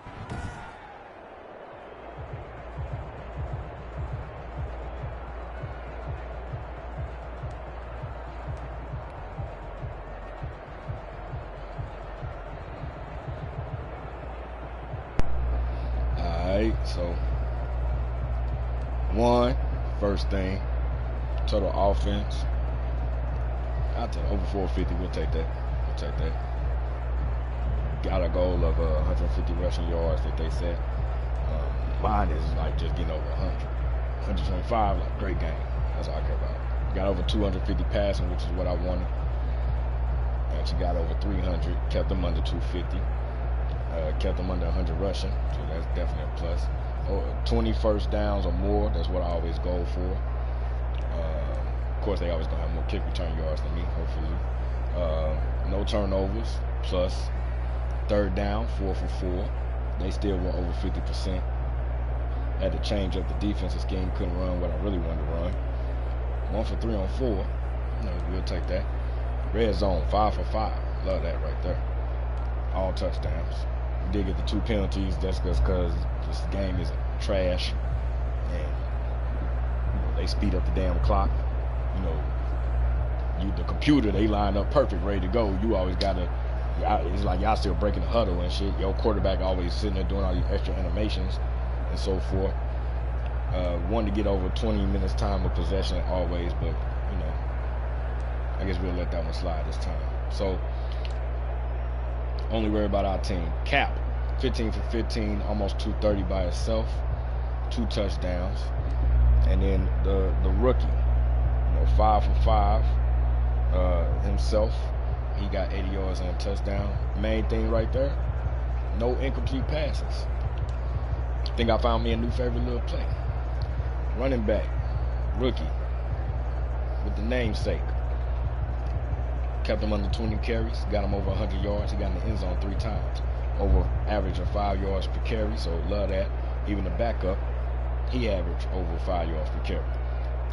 Alright, so first thing, total offense. I'll take over 450. We'll take that. Got a goal of 150 rushing yards that they set. Mine is like just getting over 100. 125, like great game. That's all I care about. Got over 250 passing, which is what I wanted. Actually got over 300. Kept them under 250. Kept them under 100 rushing, so that's definitely a plus. 20 first downs or more, that's what I always go for. Of course, they always going to have more kick return yards than me, hopefully. No turnovers, plus. 3rd down, 4 for 4. They still were over 50%. Had to change up the defensive scheme. Couldn't run what I really wanted to run. 1 for 3 on 4. We'll take that. Red zone, 5 for 5. Love that right there. All touchdowns. We did get the 2 penalties. That's just because this game is trash. And they speed up the damn clock. The computer, they line up perfect, ready to go. You always got to. It's like y'all still breaking the huddle and shit. Your quarterback always sitting there doing all these extra animations and so forth. Wanted to get over 20 minutes time of possession always, but I guess we'll let that one slide this time. So only worry about our team. Cap, 15 for 15, almost 230 by itself, 2 touchdowns, and then the rookie, 5 for 5 himself. He got 80 yards and a touchdown. Main thing right there, no incomplete passes. I think I found me a new favorite little play. Running back, rookie, with the namesake. Kept him under 20 carries, got him over 100 yards. He got in the end zone 3 times. Over average of 5 yards per carry, so love that. Even the backup, he averaged over 5 yards per carry.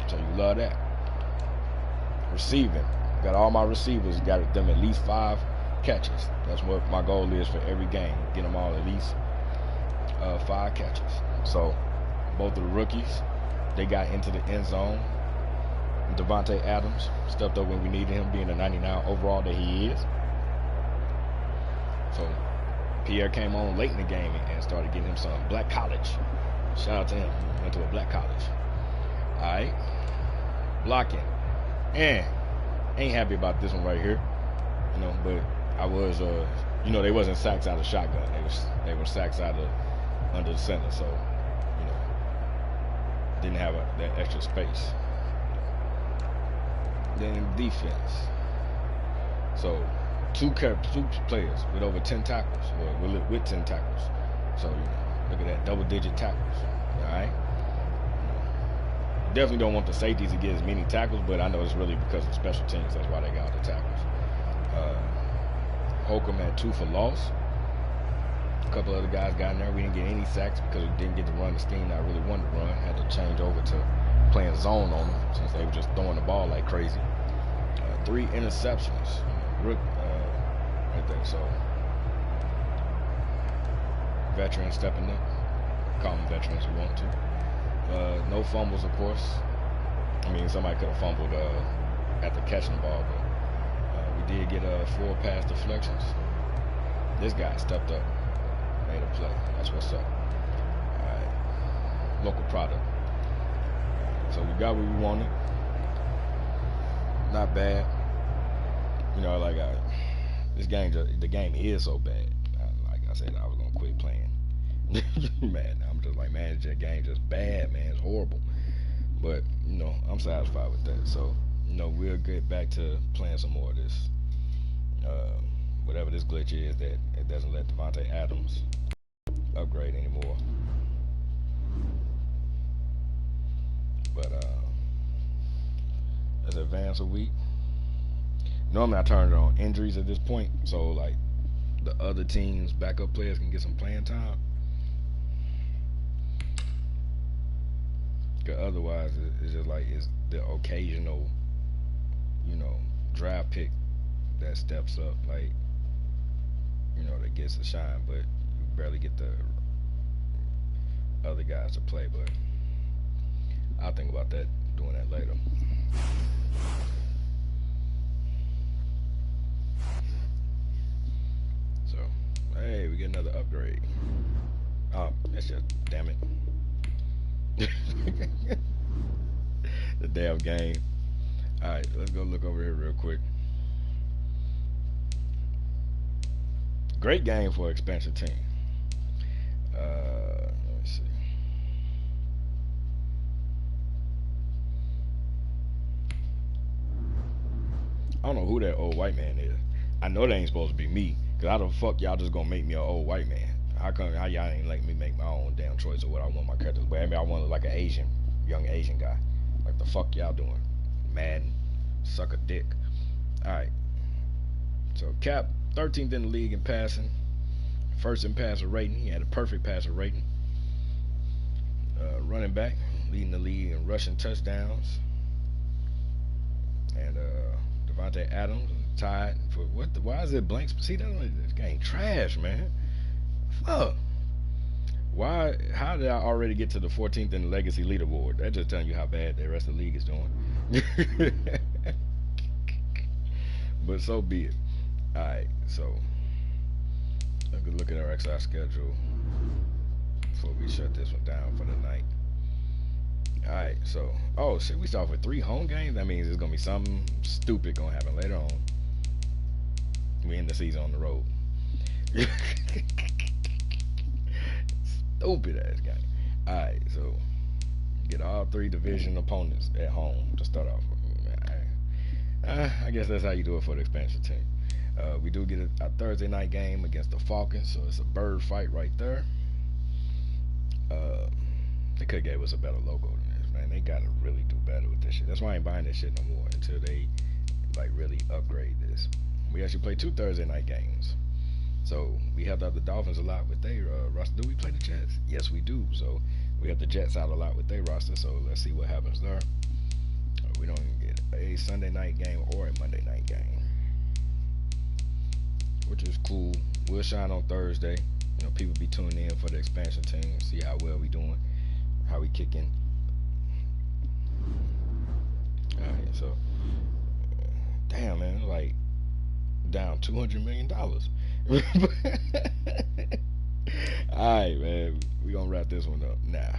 So you love that. Receiving. Got all my receivers, got them at least 5 catches. That's what my goal is for every game. Get them all at least 5 catches. So both of the rookies, they got into the end zone. Devontae Adams stepped up when we needed him, being a 99 overall that he is. So Pierre came on late in the game and started getting him some black college. Shout out to him. He went to a black college. All right. Blocking. And ain't happy about this one right here. You know, but I was, you know, they wasn't sacks out of shotgun. They were sacks out of under the center. So, you know, didn't have that extra space. Then defense. So, two players with over 10 tackles, or with 10 tackles. So, you know, look at that, double-digit tackles. All right. Definitely don't want the safeties to get as many tackles, but I know it's really because of special teams. That's why they got the tackles. Holcomb had 2 for loss. A couple other guys got in there. We didn't get any sacks because we didn't get to run the scheme that I really wanted to run. Had to change over to playing zone on them since they were just throwing the ball like crazy. 3 interceptions. Right there. So, veterans stepping up. Call them veterans who want to. No fumbles, of course. I mean, somebody could have fumbled after catching the ball, but we did get 4 pass deflections. This guy stepped up, made a play. That's what's up. All right. Local product. So we got what we wanted. Not bad. You know, like this game, the game is so bad. Like I said, I was gonna quit playing. Man, I'm just like, man, the game just bad, man. It's horrible. But you know, I'm satisfied with that. So you know, we'll get back to playing some more of this. Whatever this glitch is, that it doesn't let Davante Adams upgrade anymore. But let's advance a week. Normally I turn it on injuries at this point, so like the other team's backup players can get some playing time. Cause otherwise it's just like it's the occasional, you know, draft pick that steps up, like, you know, that gets a shine, but you barely get the other guys to play. But I'll think about that, doing that later. So, hey, we get another upgrade. Oh, that's just, damn it. The damn game. Alright, let's go look over here real quick. Great game for expansion team. Let me see. I don't know who that old white man is. I know that ain't supposed to be me. Cause how the fuck y'all just gonna make me an old white man? How y'all ain't let me make my own damn choice of what I want my character to be? I mean, I want like an young Asian guy. Like the fuck y'all doing? Madden, suck a dick. Alright. So Cap, 13th in the league in passing. First in passer rating. He had a perfect passer rating. Running back, leading the league in rushing touchdowns. And Davante Adams tied for what? Why is it blank? See, this game trash, man. Fuck. Why? How did I already get to the 14th in the legacy leaderboard? That's just telling you how bad the rest of the league is doing. But so be it. All right, so let's look at our exercise schedule before we shut this one down for the night. All right, so shit, we start with 3 home games. That means there's gonna be something stupid gonna happen later on. We end the season on the road. Stupid ass game. All right, so get all 3 division opponents at home to start off with. I guess that's how you do it for the expansion team. We do get a Thursday night game against the Falcons, so it's a bird fight right there. They could have gave us a better logo than this, man. They gotta really do better with this shit. That's why I ain't buying this shit no more until they like really upgrade this. We actually play 2 Thursday night games. So we helped out the Dolphins a lot with their roster. Do we play the Jets? Yes, we do. So we help the Jets out a lot with their roster. So let's see what happens there. We don't get a Sunday night game or a Monday night game, which is cool. We'll shine on Thursday. You know, people be tuning in for the expansion team, see how well we doing, how we kicking. All right, so damn, man, like down $200 million. All right, man. We gonna wrap this one up now.